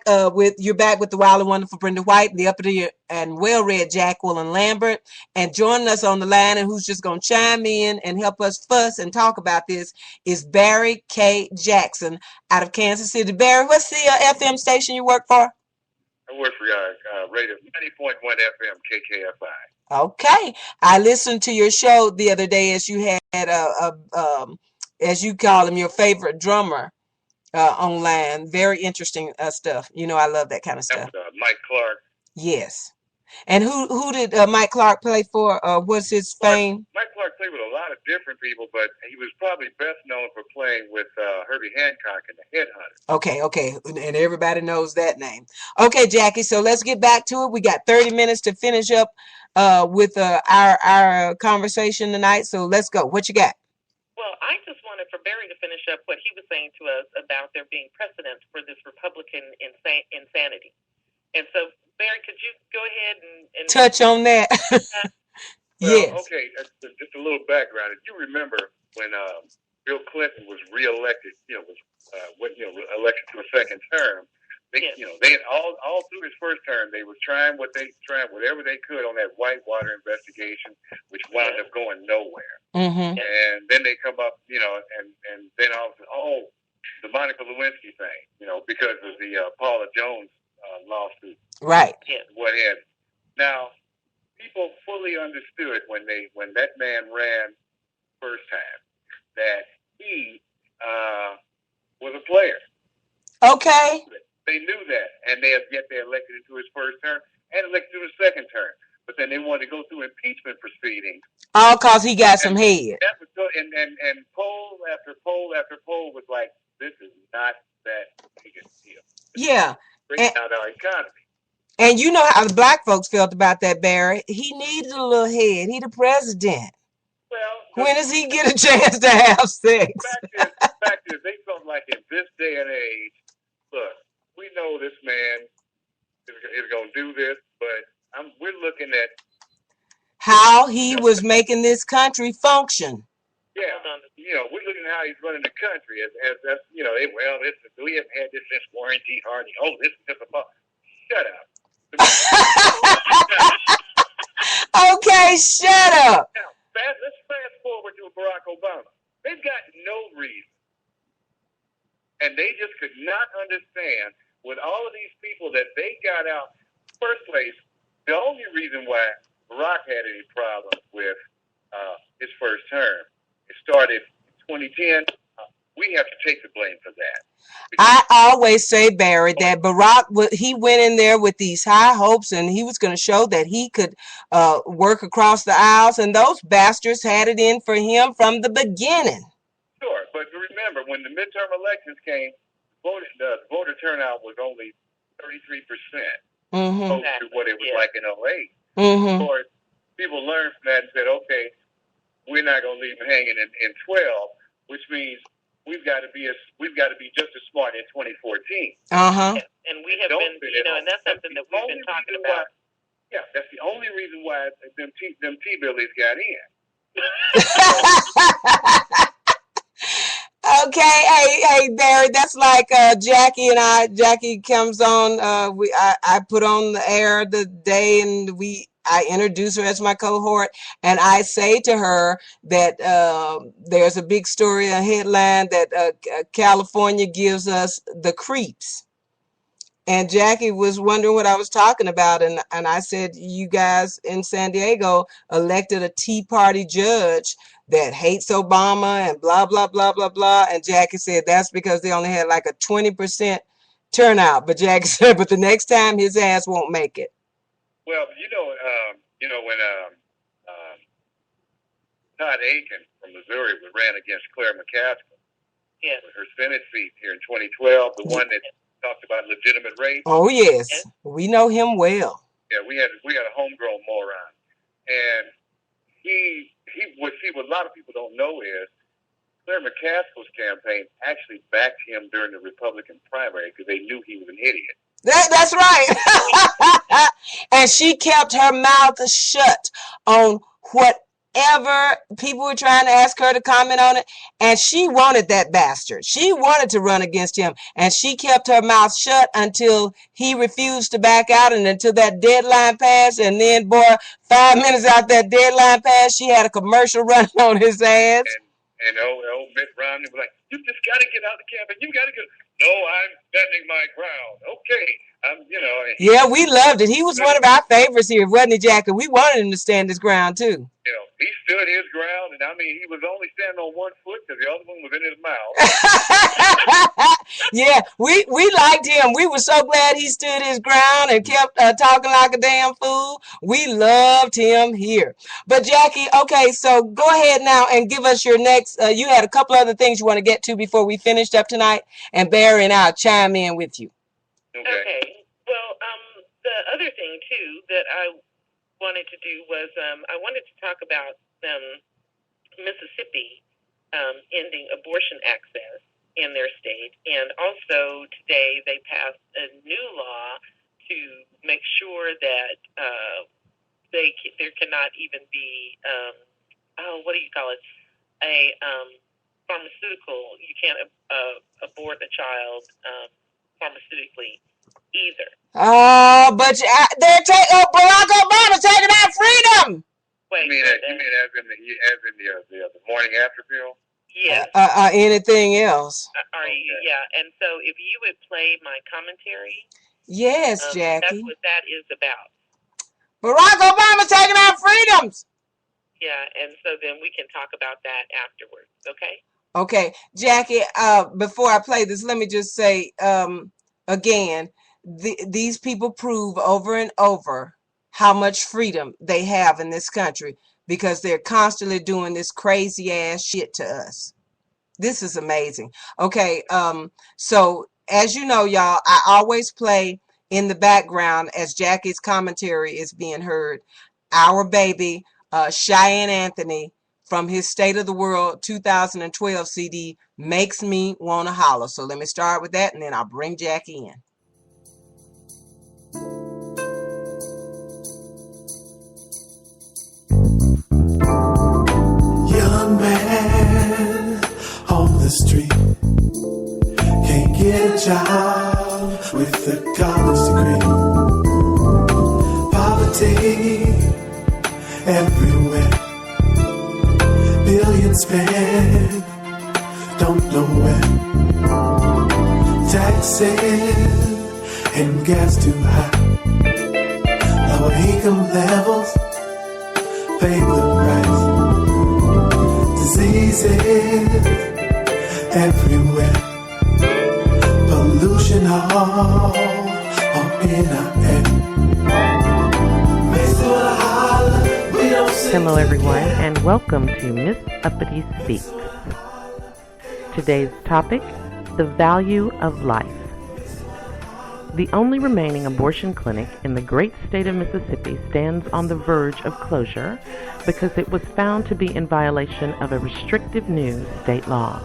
you're back with the wild and wonderful Brenda White, the uppity and well-read Jacqueline Lambert, and joining us on the line and who's just gonna chime in and help us fuss and talk about this is Barry K. Jackson out of Kansas City. Barry, what's the FM station you work for? I work for radio 90.1 FM KKFI. Okay, I listened to your show the other day as you had as you call him, your favorite drummer online. Very interesting stuff. You know, I love that kind of stuff. That was, Mike Clark. Yes. And who did Mike Clark play for? What's his fame? Mike Clark played with a lot of different people, but he was probably best known for playing with Herbie Hancock and the Headhunters. Okay. And everybody knows that name. Okay, Jackie, so let's get back to it. We got 30 minutes to finish up with our conversation tonight, so let's go. What you got? Well, I just wanted for Barry to finish up what he was saying to us about there being precedents for this Republican insanity. And so, Barry, could you go ahead and touch on that? Well, yes. Okay, just a little background. If you remember when Bill Clinton was reelected, elected to a second term, they all through his first term, they was trying whatever they could on that Whitewater investigation, which wound up going nowhere. Mm-hmm. And then they come up, and then all of a sudden, the Monica Lewinsky thing, because of the Paula Jones lawsuit. Right. What have you. Now, people fully understood when that man ran first time that he was a player. Okay. They knew that, and yet they elected him to his first term and elected to his second term. But then they wanted to go through impeachment proceedings. All because he got some head. That was good, and poll after poll after poll was like, this is not that big a deal. Yeah. Bringing out our economy. And you know how the black folks felt about that, Barry. He needed a little head. He the president. Well, when does he get a chance to have sex? The fact is, they felt like in this day and age, look, we know this man is going to do this, but we're looking at how he was making this country function. Yeah, we're looking at how he's running the country as we haven't had this since Warren G. Harding. Oh, this is just a shut up. Okay, shut up. Now, let's fast forward to Barack Obama. They've got no reason, and they just could not understand with all of these people that they got out. First place, the only reason why Barack had any problems with his first term, it started in 2010. We have to take the blame for that. I always say, Barry, that Barack, he went in there with these high hopes and he was going to show that he could work across the aisles, and those bastards had it in for him from the beginning. Sure, but remember, when the midterm elections came, the voter turnout was only 33%, opposed to what it was like in 08. Mm-hmm. Of course, people learned from that and said, okay, we're not going to leave them hanging in 12, which means we've got to be just as smart in 2014. And we have been, and that's something that we've been talking about. That's the only reason why them T-Billies got in. Okay, hey, Barry, that's like Jackie and I. Jackie comes on. I put on the air the day, and I introduce her as my cohort, and I say to her that there's a big story, a headline that California gives us the creeps. And Jackie was wondering what I was talking about. And I said, you guys in San Diego elected a Tea Party judge that hates Obama and blah, blah, blah, blah, blah. And Jackie said that's because they only had like a 20% turnout. But Jackie said, but the next time his ass won't make it. Well, when Todd Aiken from Missouri ran against Claire McCaskill, Yes. her Senate seat here in 2012, the one that talked about legitimate rape. Oh, yes. We know him well. Yeah, we had a homegrown moron, and what a lot of people don't know is Claire McCaskill's campaign actually backed him during the Republican primary because they knew he was an idiot. That's right. And she kept her mouth shut on whatever people were trying to ask her to comment on it. And she wanted that bastard. She wanted to run against him. And she kept her mouth shut until he refused to back out and until that deadline passed. And then, boy, 5 minutes after that deadline passed, she had a commercial running on his ass. And old Mitt Romney was like, you just got to get out of the campaign. You got to get. No, I'm standing my ground. Okay. Yeah, we loved it. He was one of our favorites here, wasn't he, Jackie? We wanted him to stand his ground, too. He stood his ground, and he was only standing on one foot because the other one was in his mouth. Yeah, we liked him. We were so glad he stood his ground and kept talking like a damn fool. We loved him here. But Jackie, okay, so go ahead now and give us your next. You had a couple other things you want to get to before we finished up tonight, and Barry and I'll chime in with you. Okay. Well, the other thing too that I wanted to do was I wanted to talk about Mississippi ending abortion access in their state, and also today they passed a new law to make sure that there cannot even be what do you call it, a pharmaceutical. You can't abort a child pharmaceutically either. Oh, but Barack Obama taking our freedom. Wait, you mean as in the morning after pill? Yes. Anything else? Are you? Yeah. And so, if you would play my commentary. Yes, Jackie. That's what that is about. Barack Obama taking our freedoms. Yeah, and so then we can talk about that afterwards. Okay. Okay, Jackie. Before I play this, let me just say again. These people prove over and over how much freedom they have in this country because they're constantly doing this crazy ass shit to us. This is amazing. Okay, so as you know, y'all, I always play in the background as Jackie's commentary is being heard. Our baby, Cheyenne Anthony, from his State of the World 2012 CD, Makes Me Wanna Holler. So let me start with that, and then I'll bring Jackie in. Young man on the street can't get a job with a college degree. Poverty everywhere, billions spent, don't know where. Taxes and gas too high, lower income levels pay the price. Diseases everywhere, pollution all in our air. Hello everyone, and welcome to Miss Uppity Speaks. Today's topic, the value of life. The only remaining abortion clinic in the great state of Mississippi stands on the verge of closure because it was found to be in violation of a restrictive new state law.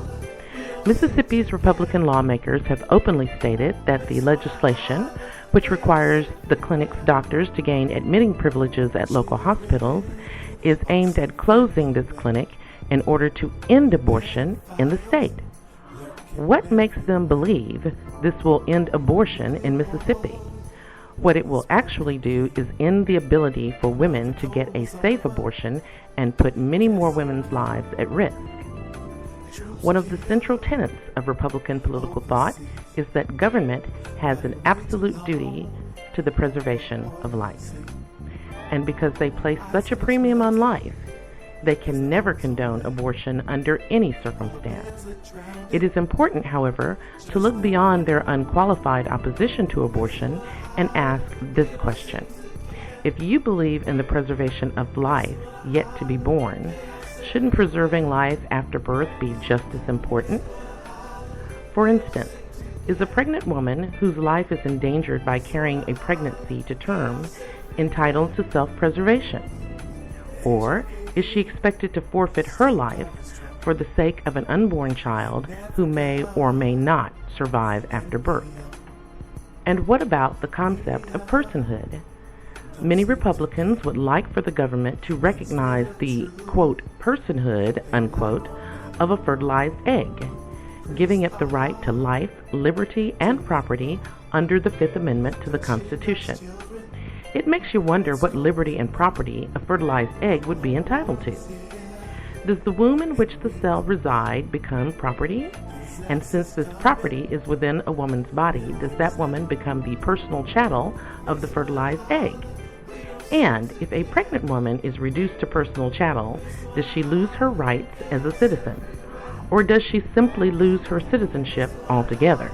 Mississippi's Republican lawmakers have openly stated that the legislation, which requires the clinic's doctors to gain admitting privileges at local hospitals, is aimed at closing this clinic in order to end abortion in the state. What makes them believe this will end abortion in Mississippi? What it will actually do is end the ability for women to get a safe abortion and put many more women's lives at risk. One of the central tenets of Republican political thought is that government has an absolute duty to the preservation of life. And because they place such a premium on life, they can never condone abortion under any circumstance. It is important, however, to look beyond their unqualified opposition to abortion and ask this question. If you believe in the preservation of life yet to be born, shouldn't preserving life after birth be just as important? For instance, is a pregnant woman whose life is endangered by carrying a pregnancy to term entitled to self-preservation? Or is she expected to forfeit her life for the sake of an unborn child who may or may not survive after birth? And what about the concept of personhood? Many Republicans would like for the government to recognize the, quote, personhood, unquote, of a fertilized egg, giving it the right to life, liberty, and property under the Fifth Amendment to the Constitution. It makes you wonder what liberty and property a fertilized egg would be entitled to. Does the womb in which the cell reside become property? And since this property is within a woman's body, does that woman become the personal chattel of the fertilized egg? And if a pregnant woman is reduced to personal chattel, does she lose her rights as a citizen? Or does she simply lose her citizenship altogether?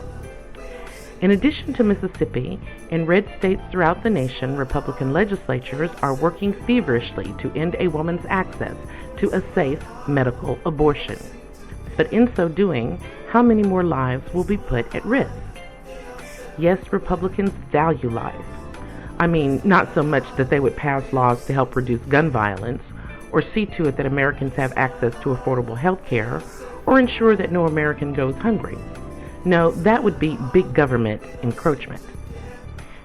In addition to Mississippi, in red states throughout the nation, Republican legislatures are working feverishly to end a woman's access to a safe medical abortion. But in so doing, how many more lives will be put at risk? Yes, Republicans value life. I mean, not so much that they would pass laws to help reduce gun violence, or see to it that Americans have access to affordable health care, or ensure that no American goes hungry. No, that would be big government encroachment.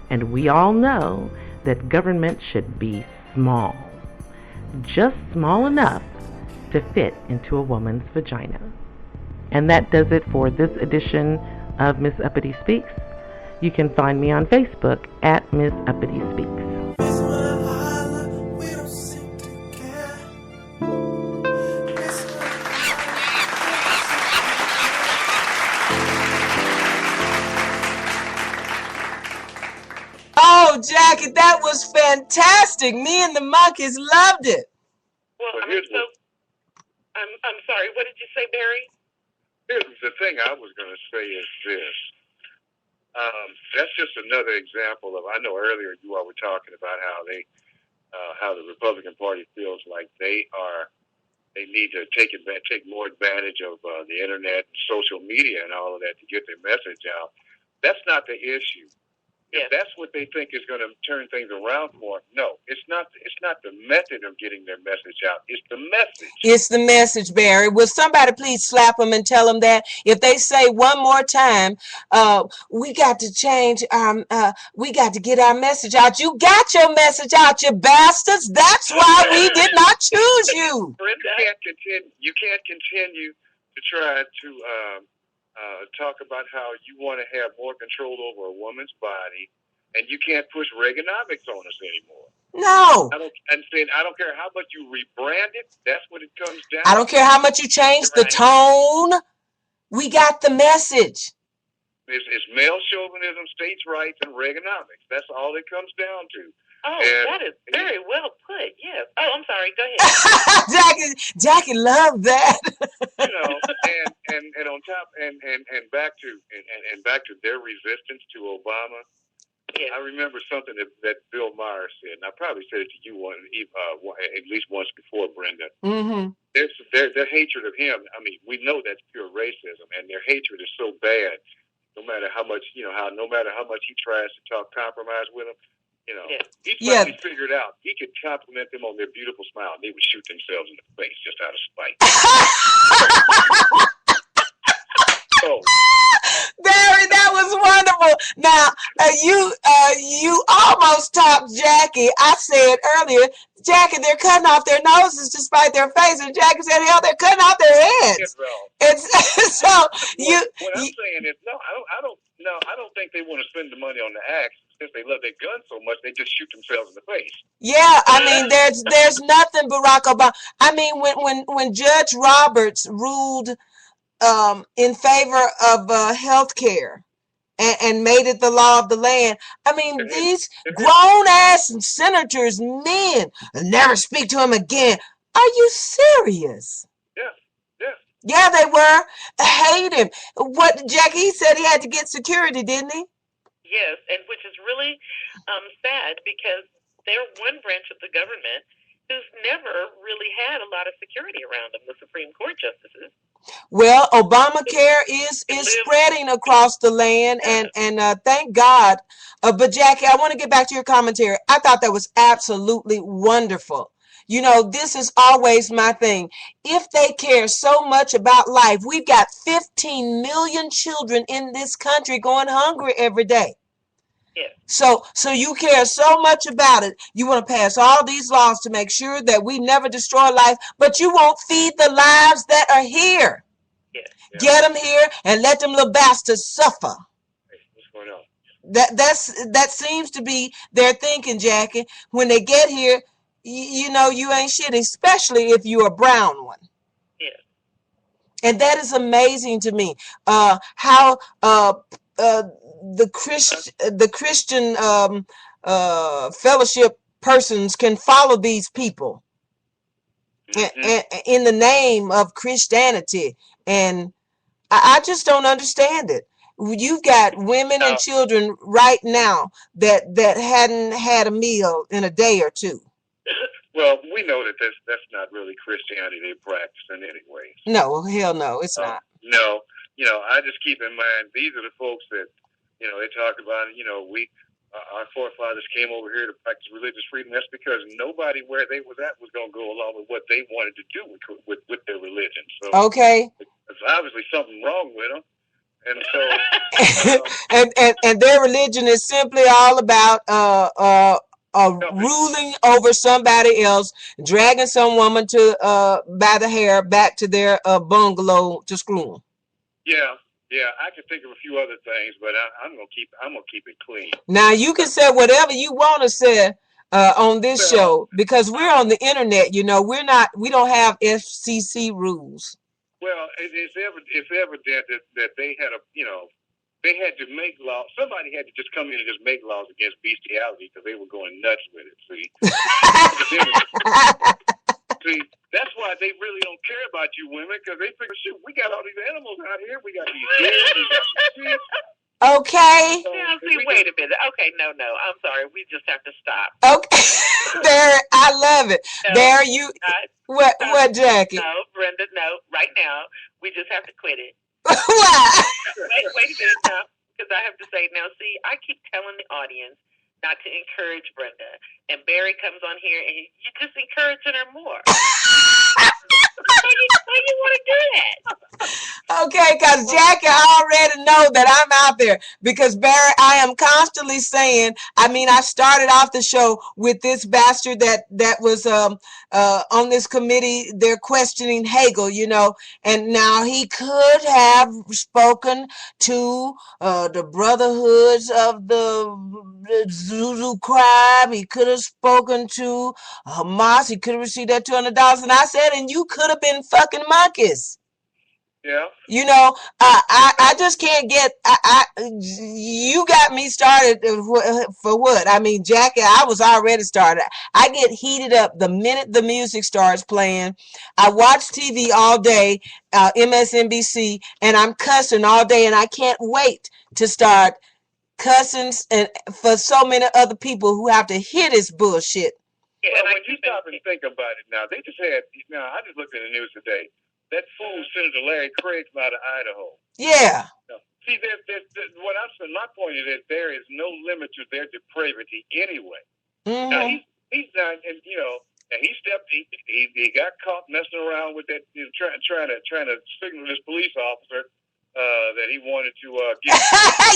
And we all know that government should be small. Just small enough to fit into a woman's vagina. And that does it for this edition of Miss Uppity Speaks. You can find me on Facebook at Miss Uppity Speaks. Oh, Jackie, that was fantastic. Me and the monkeys loved it. Well, I'm sorry. What did you say, Barry? Here's the thing I was going to say is this. That's just another example of, I know earlier you all were talking about how the Republican Party feels like they need to take more advantage of the internet and social media and all of that to get their message out. That's not the issue. If that's what they think is going to turn things around for them, no, it's not the method of getting their message out. It's the message. It's the message, Barry. Will somebody please slap them and tell them that? If they say one more time, we got to change, we got to get our message out. You got your message out, you bastards. That's why we did not choose you. You can't continue to try to talk about how you want to have more control over a woman's body, and you can't push Reaganomics on us anymore. No. I don't care how much you rebrand it. That's what it comes down to. I don't care how much you change the tone. We got the message. It's male chauvinism, states' rights, and Reaganomics. That's all it comes down to. Oh, that is very well put. Yes. Oh, I'm sorry. Go ahead. Jackie loved that. And on top and back to their resistance to Obama. Yes. I remember something that Bill Maher said, and I probably said it to you at least once before, Brenda. Mm-hmm. Their hatred of him. I mean, we know that's pure racism, and their hatred is so bad. No matter how much he tries to talk compromise with them. He finally figured out he could compliment them on their beautiful smile, and they would shoot themselves in the face just out of spite. Barry, that was wonderful. Now, you almost topped Jackie. I said earlier, Jackie, they're cutting off their noses to spite their face, and Jackie said, hell, they're cutting off their heads. So what I'm saying is, I don't think they want to spend the money on the axe. Since they love their guns so much, they just shoot themselves in the face. Yeah, I mean, there's nothing Barack Obama. I mean, when Judge Roberts ruled in favor of health care and made it the law of the land. I mean, these grown-ass senators, men, never speak to him again. Are you serious? Yeah, they were. Hate him. What, Jackie, he said he had to get security, didn't he? Yes, and which is really sad because they're one branch of the government who's never really had a lot of security around them, the Supreme Court justices. Well, Obamacare is spreading across the land, and thank God. But Jackie, I want to get back to your commentary. I thought that was absolutely wonderful. You know, this is always my thing. If they care so much about life, we've got 15 million children in this country going hungry every day. Yeah. So you care so much about it. You want to pass all these laws to make sure that we never destroy life, but you won't feed the lives that are here. Yeah. Get them here and let them little bastards suffer. What's going on? That seems to be their thinking, Jackie. When they get here, you know you ain't shit, especially if you're a brown one. Yeah. And that is amazing to me. How the Christian fellowship persons can follow these people in the name of Christianity, and I just don't understand it. You've got women and children right now that hadn't had a meal in a day or two. Well, we know that that's not really Christianity they're practicing anyways. No, hell no, it's not. No, you know, I just keep in mind these are the folks that, you know, they talk about, you know, our forefathers came over here to practice religious freedom. That's because nobody where they was at was going to go along with what they wanted to do with their religion. So okay, there's obviously something wrong with them. And so, and their religion is simply all about ruling over somebody else, dragging some woman by the hair back to their bungalow to screw them. Yeah, I can think of a few other things, but I'm gonna keep it clean. Now you can say whatever you want to say on this show because we're on the internet. You know, we don't have FCC rules. Well, it's evident that they had they had to make laws. Somebody had to just come in and just make laws against bestiality because they were going nuts with it. See, that's why they really don't care about you women because they figure, shoot, we got all these animals out here. We got these deer, we got these sheep. Okay. Now, see, wait a minute. Okay, no. I'm sorry. We just have to stop. Okay. There, I love it. No, there you. What, Jackie? No, Brenda. No. Right now, we just have to quit it. Why? Wait a minute now, because I have to say now. See, I keep telling the audience not to encourage Brenda, and Barry comes on here, and you just encouraging her more. Why you want to do that? Okay, because Jackie already know that I'm out there. Because Barry, I am constantly saying. I mean, I started off the show with this bastard that was on this committee. They're questioning Hagel, you know, and now he could have spoken to the brotherhoods of the Zuzu tribe. He could have spoken to Hamas. He could have received that $200. And I said, and you could have been fucking monkeys. Yeah. You know, I just can't get. You got me started for what? I mean, Jackie, I was already started. I get heated up the minute the music starts playing. I watch TV all day, MSNBC, and I'm cussing all day, and I can't wait to start cussing and for so many other people who have to hear this bullshit. Yeah, well, when you stop and think about it now, they just had. Now, I just looked at the news today. That fool Senator Larry Craig from out of Idaho. Yeah. See, what I'm saying, my point is that there is no limit to their depravity anyway. Mm-hmm. Now he's done, and you know, and he got caught messing around with that, you know, trying to signal this police officer that he wanted to get.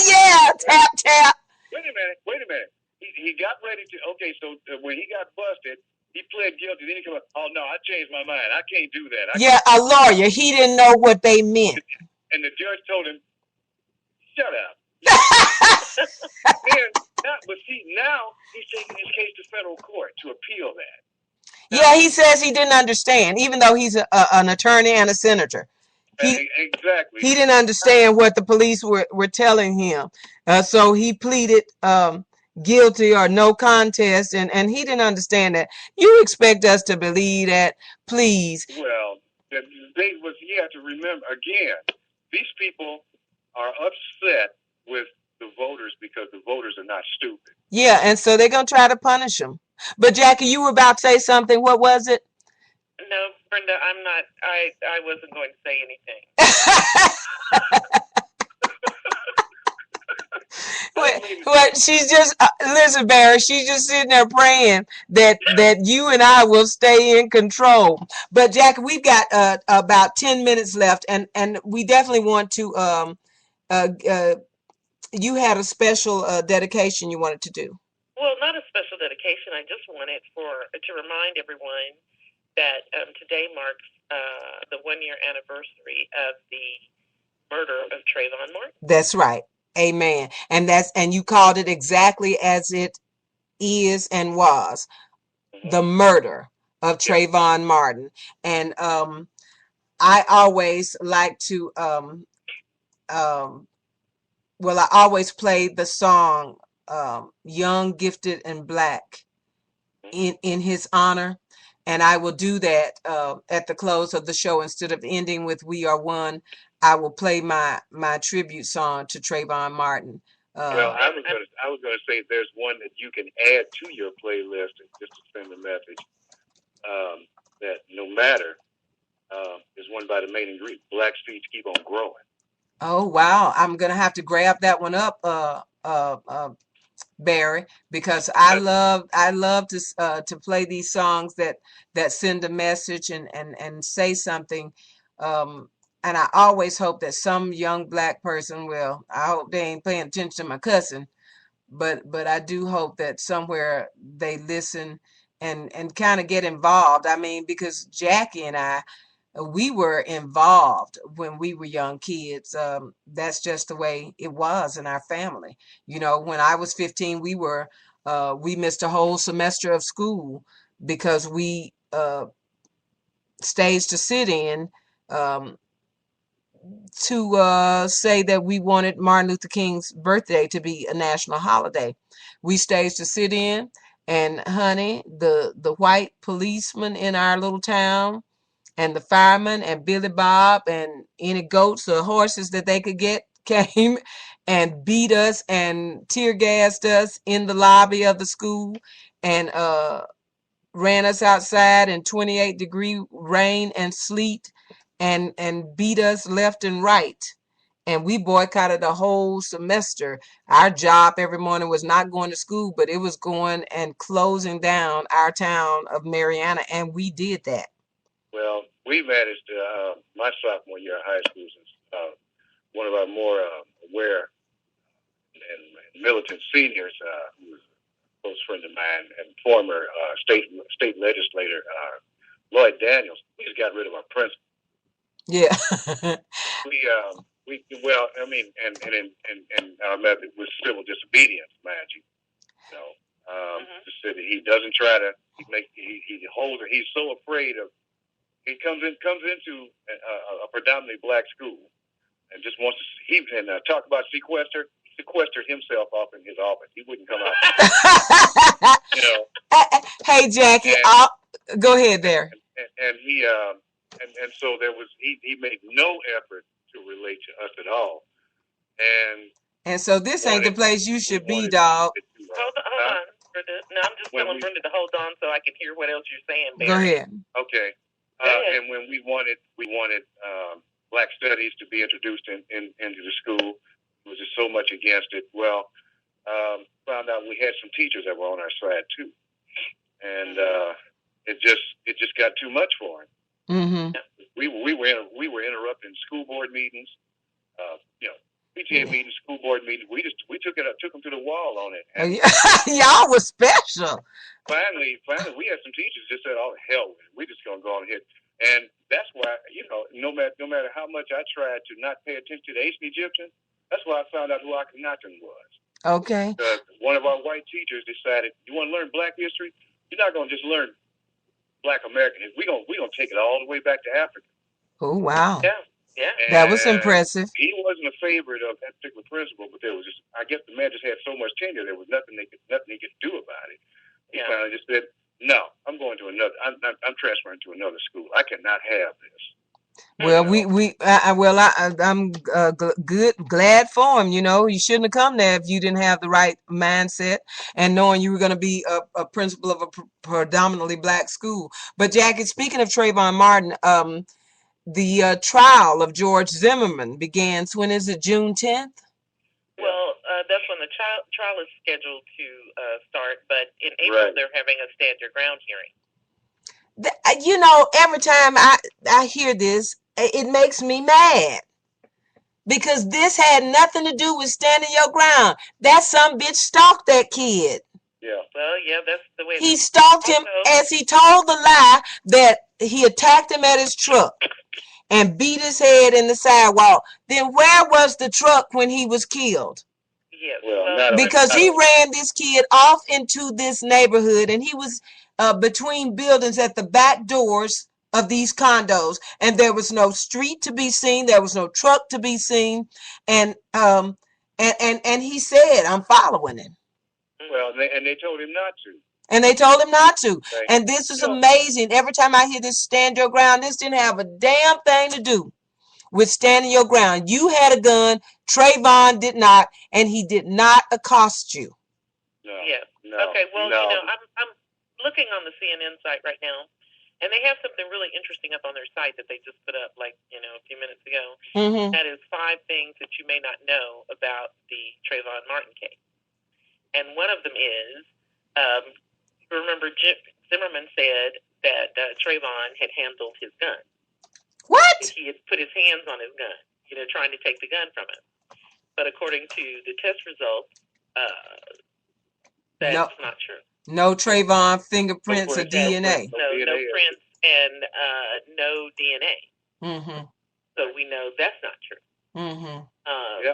Yeah, tap. Wait a minute. He got ready to. Okay, so when he got busted. He pled guilty. Then he come up, oh, no, I changed my mind. I can't do that. A lawyer. He didn't know what they meant. And the judge told him, shut up. But see, now he's taking his case to federal court to appeal that. Yeah, he says he didn't understand, even though he's an attorney and a senator. Exactly. He didn't understand what the police were telling him. So he pleaded guilty or no contest, and he didn't understand that. You expect us to believe that, please. Well, you have to remember, again, these people are upset with the voters because the voters are not stupid. Yeah, and so they're going to try to punish him. But Jackie, you were about to say something. What was it? No, Brenda, I'm not. I wasn't going to say anything. What she's just listen, Barry. She's just sitting there praying that you and I will stay in control. But Jackie, we've got about 10 minutes left, and we definitely want to. You had a special dedication you wanted to do. Well, not a special dedication. I just wanted to remind everyone that today marks the 1-year anniversary of the murder of Trayvon Martin. That's right. Amen. And you called it exactly as it is and was, the murder of Trayvon Martin. And I always like to I always play the song Young, Gifted, and Black in his honor. And I will do that at the close of the show. Instead of ending with We Are One, I will play my tribute song to Trayvon Martin. Well, I was going to say there's one that you can add to your playlist just to send a message that no matter is one by the main ingredient. Black seeds keep on growing. Oh wow! I'm gonna have to grab that one up, Barry, because I love to play these songs that send a message and say something. And I always hope that some young Black person will. I hope they ain't paying attention to my cussing, but I do hope that somewhere they listen and kind of get involved. I mean, because Jackie and I, we were involved when we were young kids. That's just the way it was in our family. You know, when I was 15, we missed a whole semester of school because we staged a sit-in to say that we wanted Martin Luther King's birthday to be a national holiday. We staged a sit-in, and honey, the white policeman in our little town and the firemen and Billy Bob and any goats or horses that they could get came and beat us and tear gassed us in the lobby of the school and ran us outside in 28-degree rain and sleet and beat us left and right. And we boycotted the whole semester. Our job every morning was not going to school, but it was going and closing down our town of Mariana, and we did that. Well, we managed my sophomore year of high school, since one of our more aware and militant seniors, who was a close friend of mine and former state legislator, Lloyd Daniels, we just got rid of our principal. Yeah. And our method was civil disobedience, mind you. The city, he doesn't try to he's so afraid of. He comes into a predominantly Black school and just wants to talk about sequestered himself off in his office. He wouldn't come out. Hey, Jackie, go ahead there. And so there was he made no effort to relate to us at all. And so this ain't the place you should be, dog. Hold on. No, I'm just telling Brenda to hold on so I can hear what else you're saying, Barry. Go ahead. Okay. And when we wanted Black studies to be introduced into the school, there was just so much against it. Well, found out we had some teachers that were on our side too, and it just got too much for him. Mm-hmm. We were interrupting school board meetings, PTA meetings, school board meetings. We took them to the wall on it. And y'all was special. Finally, we had some teachers just said, "Oh hell, we're just gonna go on here." And that's why, no matter how much I tried to not pay attention to the ancient Egyptians, that's why I found out who Akhenaten was. Okay. Because one of our white teachers decided, you want to learn Black history? You're not gonna just learn Black American history. We're gonna take it all the way back to Africa. Oh wow. Yeah. Yeah. That was impressive. He wasn't a favorite of that particular principal, but there was just, I guess the man just had so much tenure, there was nothing he could do about it. He finally just said, "No, I'm going to another. I'm transferring to another school. I cannot have this." Well, I'm glad for him. You know, you shouldn't have come there if you didn't have the right mindset and knowing you were going to be a principal of a predominantly black school. But Jackie, speaking of Trayvon Martin, the trial of George Zimmerman begins. When is it? June 10th? Well, that's when the trial is scheduled to start, but in April they're having a stand your ground hearing. You know, every time I hear this, it makes me mad. Because this had nothing to do with standing your ground. That some bitch stalked that kid. Yeah. Well, yeah, that's the way. He stalked him as he told the lie that he attacked him at his truck and beat his head in the sidewalk. Then where was the truck when he was killed? Yes. Well, because he ran this kid off into this neighborhood, and he was between buildings at the back doors of these condos, and there was no street to be seen, there was no truck to be seen, and he said, "I'm following him." Well, and they told him not to. And they told him not to. Right. And this is amazing. Every time I hear this stand your ground, this didn't have a damn thing to do with standing your ground. You had a gun, Trayvon did not, and he did not accost you. No. Yeah. No. Okay, well, no. you know, I'm looking on the CNN site right now, and they have something really interesting up on their site that they just put up, like, you know, a few minutes ago. Mm-hmm. That is 5 things that you may not know about the Trayvon Martin case. And one of them is, remember, Zimmerman said that Trayvon had handled his gun. What? He had put his hands on his gun, you know, trying to take the gun from him. But according to the test results, that's not true. No Trayvon fingerprints or DNA. No prints and no DNA. Mm-hmm. So we know that's not true. Mm-hmm.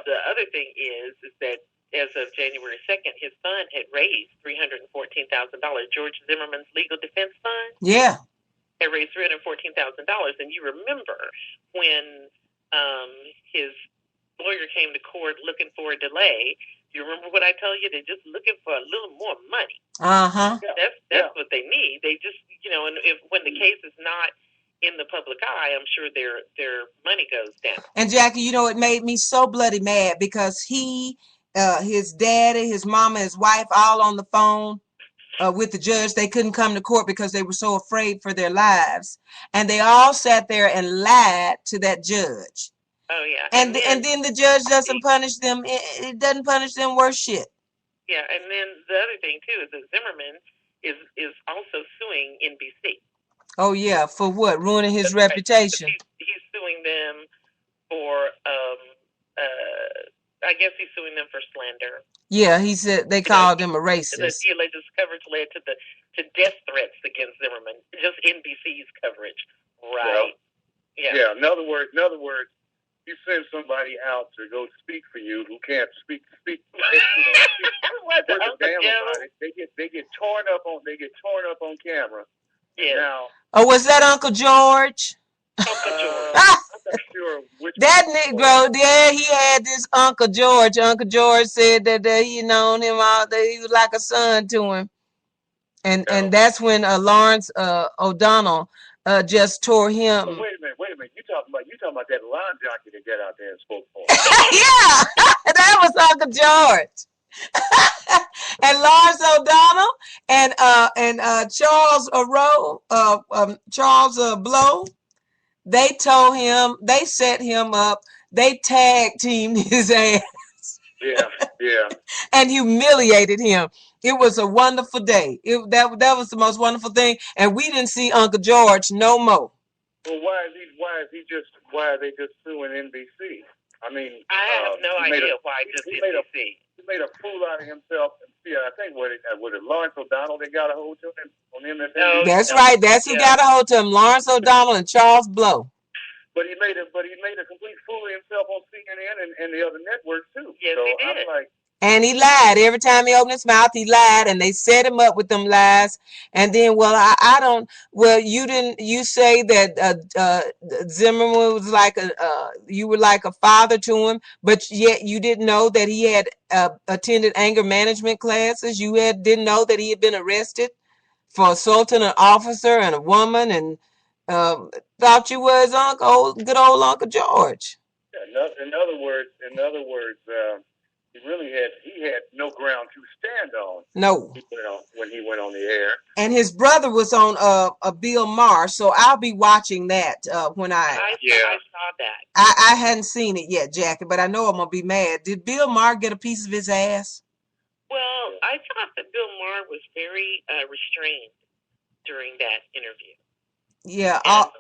The other thing is that as of January 2nd, his fund had raised $314,000. George Zimmerman's legal defense fund. Yeah. Had raised $314,000, and you remember when his lawyer came to court looking for a delay. You remember what I told you? They're just looking for a little more money. Uh-huh. That's what they need. They just, you know, and when the case is not in the public eye, I'm sure their money goes down. And Jackie, you know, it made me so bloody mad because his daddy, his mama, his wife, all on the phone with the judge. They couldn't come to court because they were so afraid for their lives. And they all sat there and lied to that judge. Oh, yeah. And then the judge doesn't punish them. It doesn't punish them worth shit. Yeah, and then the other thing, too, is that Zimmerman is also suing NBC. Oh, yeah. For what? Ruining his reputation. He's suing them for, I guess he's suing them for slander. Yeah, he said they called him a racist. The alleged coverage led to death threats against Zimmerman. Just NBC's coverage, right? Yeah. In other words, you send somebody out to go speak for you who can't speak. Damn about it. They get torn up on camera. Yeah. Now, was that Uncle George? Uncle George. I'm not sure which that Negro, yeah, he had this Uncle George. Uncle George said that he known him all day. He was like a son to him. And that's when Lawrence O'Donnell just tore him. Wait a minute. You talking about that line jockey that got out there and spoke for him. Yeah, that was Uncle George. And Lawrence O'Donnell and Charles Blow, they told him, they set him up, they tag teamed his ass. Yeah. And humiliated him. It was a wonderful day. That was the most wonderful thing, and we didn't see Uncle George no more. Well, why are they just suing NBC? I mean, I have no idea why just NBC. He made a fool out of himself. Yeah, I think was it Lawrence O'Donnell that got a hold of him on MSNBC? No, that's right. That's who got a hold of him. Lawrence O'Donnell and Charles Blow. But he made a complete fool of himself on CNN and the other networks too. Yes, so he did. I'm like, And he lied. Every time he opened his mouth, he lied, and they set him up with them lies. And then, well, I don't, well, you say that Zimmerman was like you were like a father to him, but yet you didn't know that he had attended anger management classes. You didn't know that he had been arrested for assaulting an officer and a woman, and thought you was good old Uncle George. In other words, he had no ground to stand on. No. When he went on the air. And his brother was on Bill Maher, so I'll be watching that when I saw that. I hadn't seen it yet, Jackie, but I know I'm gonna be mad. Did Bill Maher get a piece of his ass? Well, I thought that Bill Maher was very restrained during that interview. Yeah. And,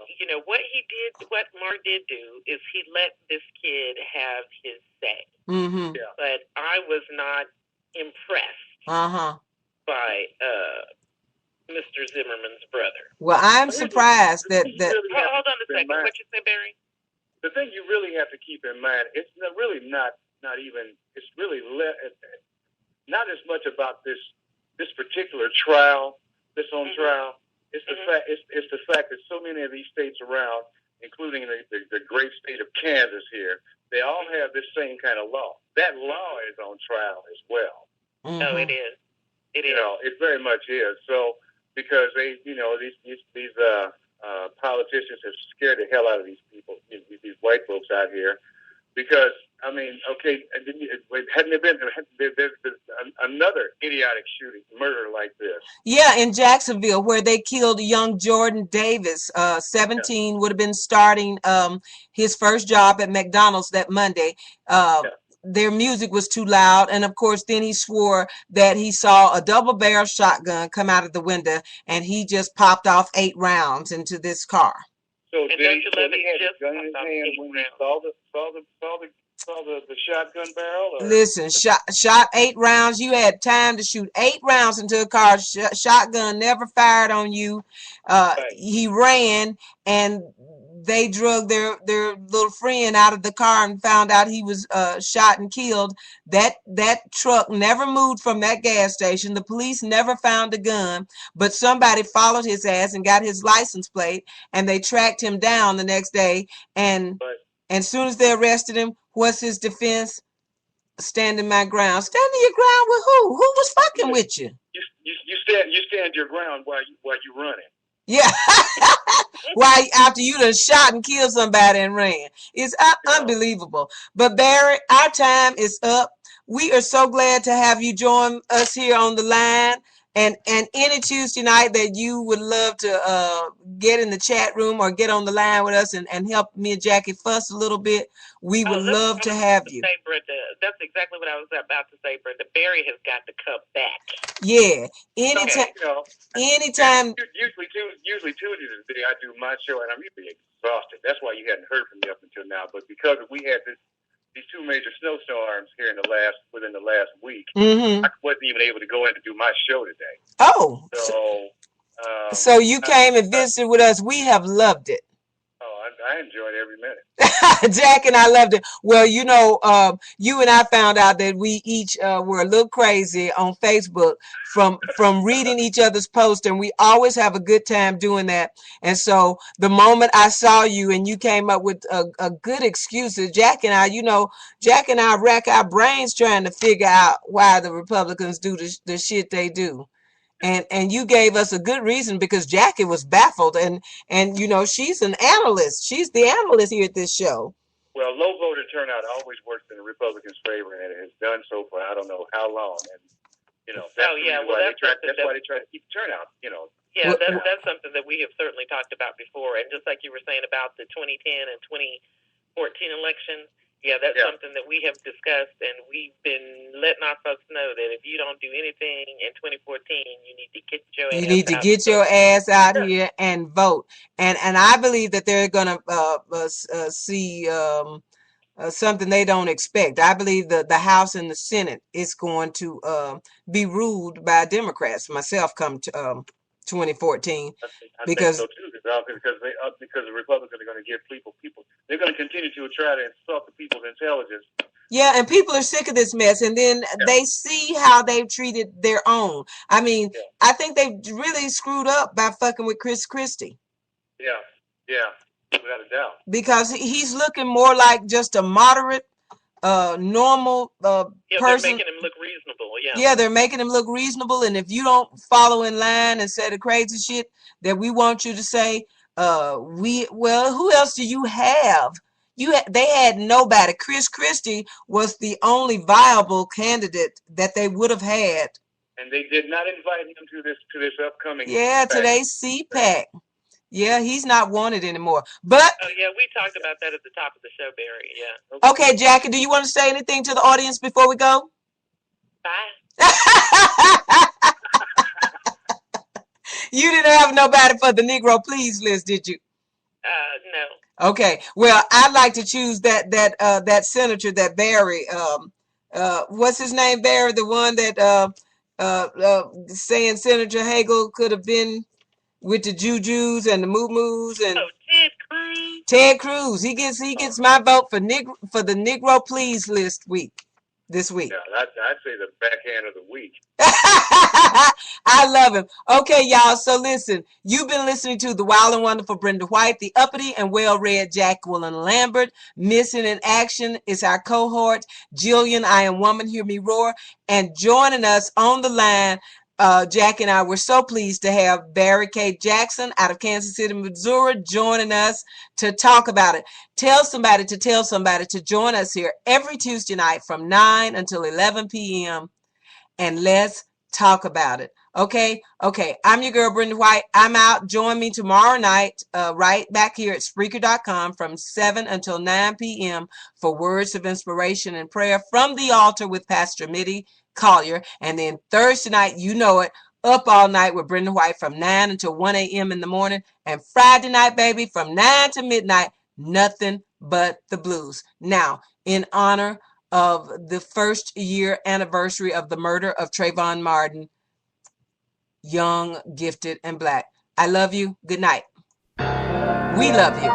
what Maher did do is he let this kid have his say. Mm-hmm. Yeah. But I was not impressed by Mr. Zimmerman's brother. Well, I'm surprised that hold on a second. What you say, Barry? The thing you really have to keep in mind, it's really not even. It's really not as much about this particular trial, this on trial. It's the fact. It's the fact that so many of these states around, including the great state of Kansas here, they all have this same kind of law. That law is on trial as well. Mm-hmm. Oh, it is. It is. It very much is. So because these politicians have scared the hell out of these people, these white folks out here. Because hadn't there been another idiotic shooting, murder like this? Yeah, in Jacksonville, where they killed young Jordan Davis, 17, would have been starting his first job at McDonald's that Monday. Their music was too loud, and of course, then he swore that he saw a double-barrel shotgun come out of the window, and he just popped off 8 rounds into this car. So did he had a gun in his hand when he saw the shotgun barrel? Or? Listen, shot 8 rounds. You had time to shoot 8 rounds into a car. Shotgun never fired on you. He ran, and they drug their little friend out of the car and found out he was shot and killed. That truck never moved from that gas station. The police never found a gun, but somebody followed his ass and got his license plate, and they tracked him down the next day. And as soon as they arrested him, what's his defense? Standing my ground. Standing your ground with who? Who was fucking with you? You stand your ground while you running. Yeah. Why after you done shot and killed somebody and ran? It's unbelievable. But Barry, our time is up. We are so glad to have you join us here on the line. And any Tuesday night that you would love to get in the chat room or get on the line with us and help me and Jackie fuss a little bit, we would love to have you. That's exactly what I was about to say, Brenda. Barry has got to come back. Yeah. Anytime. Usually Tuesdays is the day I do my show, and I'm usually exhausted. That's why you hadn't heard from me up until now. But because we had these 2 major snowstorms here within the last week, I wasn't even able to go in to do my show today. Oh. So you came and visited with us. We have loved it. Oh, I enjoyed every minute. Jack and I loved it. Well, you and I found out that we each were a little crazy on Facebook from reading each other's posts, and we always have a good time doing that. And so the moment I saw you and you came up with a good excuse, Jack and I rack our brains trying to figure out why the Republicans do the shit they do. And you gave us a good reason, because Jackie was baffled, and she's an analyst. She's the analyst here at this show. Well, low voter turnout always works in the Republicans' favor, and it has done so for I don't know how long. And that's why they try to keep turnout. Yeah, that's something that we have certainly talked about before, and just like you were saying about the 2010 and 2014 elections. Yeah, that's something that we have discussed, and we've been letting our folks know that if you don't do anything in 2014, you need to get your ass out. You need to get your ass out here and vote. And I believe that they're going to see something they don't expect. I believe that the House and the Senate is going to be ruled by Democrats. Myself, come to 2014, because think so too, because the Republicans are going to give people they're going to continue to try to insult the people's intelligence Yeah, and people are sick of this mess, and then they see how they've treated their own. I mean, I think they really screwed up by fucking with Chris Christie. Yeah, without a doubt. Because he's looking more like just a moderate, normal person. They're making him look reasonable. Yeah, they're making him look reasonable, and if you don't follow in line and say the crazy shit that we want you to say, who else do you have? They had nobody. Chris Christie was the only viable candidate that they would have had. And they did not invite him to this upcoming. Yeah, today's CPAC. Yeah, he's not wanted anymore. But we talked about that at the top of the show, Barry. Yeah. Okay, Jackie, do you want to say anything to the audience before we go? Bye. You didn't have nobody for the Negro Please list, did you? No. Okay, well, I'd like to choose that senator that Barry, what's his name, Barry, the one that saying Senator Hagel could have been with the Jujus and the Moo-Moos and Ted Cruz. Ted Cruz. He gets my vote for the Negro Please list this week. Yeah, I'd say the backhand of the week. I love him. Okay, y'all. So listen, you've been listening to the wild and wonderful Brenda White, the uppity and well-read Jacqueline Lambert. Missing in action is our cohort, Jillian, I Am Woman, Hear Me Roar. And joining us on the line, Jack and I were so pleased to have Barry K. Jackson out of Kansas City, Missouri, joining us to talk about it. Tell somebody to join us here every Tuesday night from 9 until 11 p.m. and let's talk about it. Okay. I'm your girl, Brenda White. I'm out. Join me tomorrow night, right back here at Spreaker.com from 7 until 9 p.m. for words of inspiration and prayer from the altar with Pastor Mitty Collier. And then Thursday night, you know it, up all night with Brenda White from 9 until 1 a.m. in the morning. And Friday night, baby, from 9 to midnight, nothing but the blues. Now, in honor of the first year anniversary of the murder of Trayvon Martin, young, gifted, and black. I love you. Good night. We love you.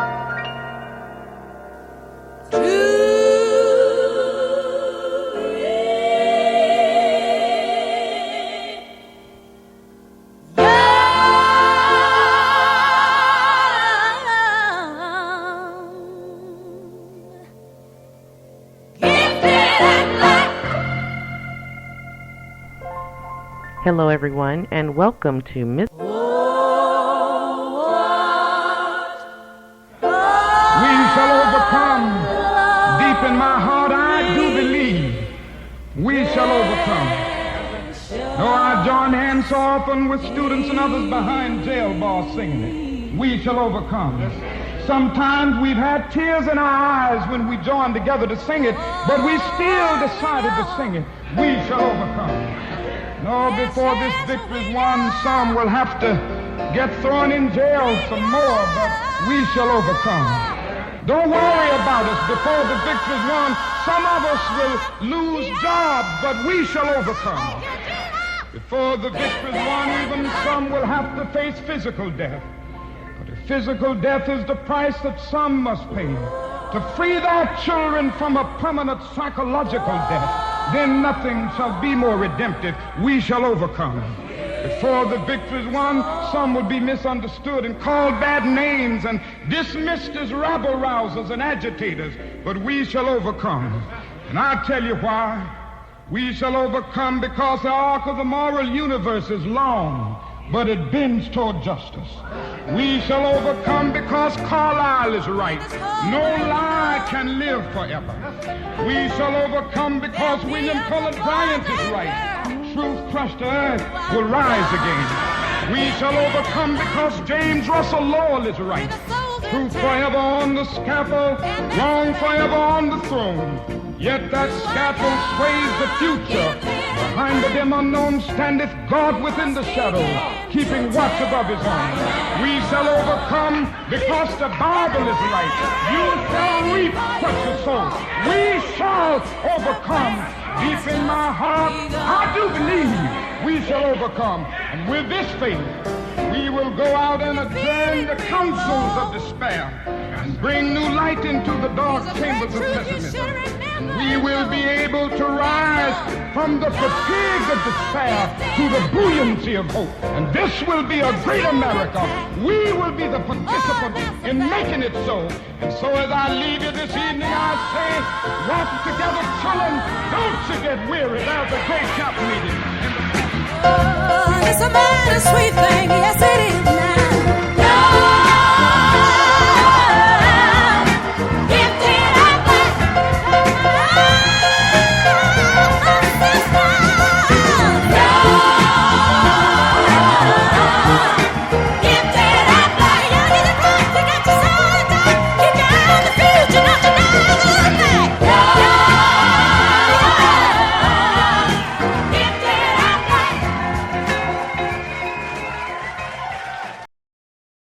Hello, everyone, and welcome to Miss. We shall overcome. Deep in my heart, I do believe we shall overcome. Though I join hands so often with students and others behind jail bars singing it, we shall overcome. Sometimes we've had tears in our eyes when we joined together to sing it, but we still decided to sing it. We shall overcome. No, before this victory's won, some will have to get thrown in jail some more, but we shall overcome. Don't worry about us. Before the victory's won, some of us will lose jobs, but we shall overcome. Before the victory's won, even some will have to face physical death. But if physical death is the price that some must pay to free their children from a permanent psychological death, then nothing shall be more redemptive. We shall overcome. Before the victory's won, some will be misunderstood and called bad names and dismissed as rabble-rousers and agitators, but we shall overcome. And I'll tell you why. We shall overcome because the arc of the moral universe is long, but it bends toward justice. We shall overcome because Carlyle is right. No lie can live forever. We shall overcome because William Cullen Bryant is right. Truth crushed to earth will rise again. We shall overcome because James Russell Lowell is right. Truth forever on the scaffold, wrong forever on the throne. Yet that scaffold sways the future. Behind the dim unknown standeth God within the shadow, keeping watch above his own. We shall overcome because the Bible is right. You shall reap what you sow. We shall overcome. Deep in my heart, I do believe we shall overcome. And with this faith, we will go out and adjourn the councils of despair and bring new light into the dark chambers of pessimism. we will be able to rise from the fatigue of despair to the buoyancy of hope. And this will be a great America. We will be the participants in making it so. And so as I leave you this evening, I say, walk together, children. Don't you get weary. There's a great camp meeting. It's a mighty sweet thing, yes it is.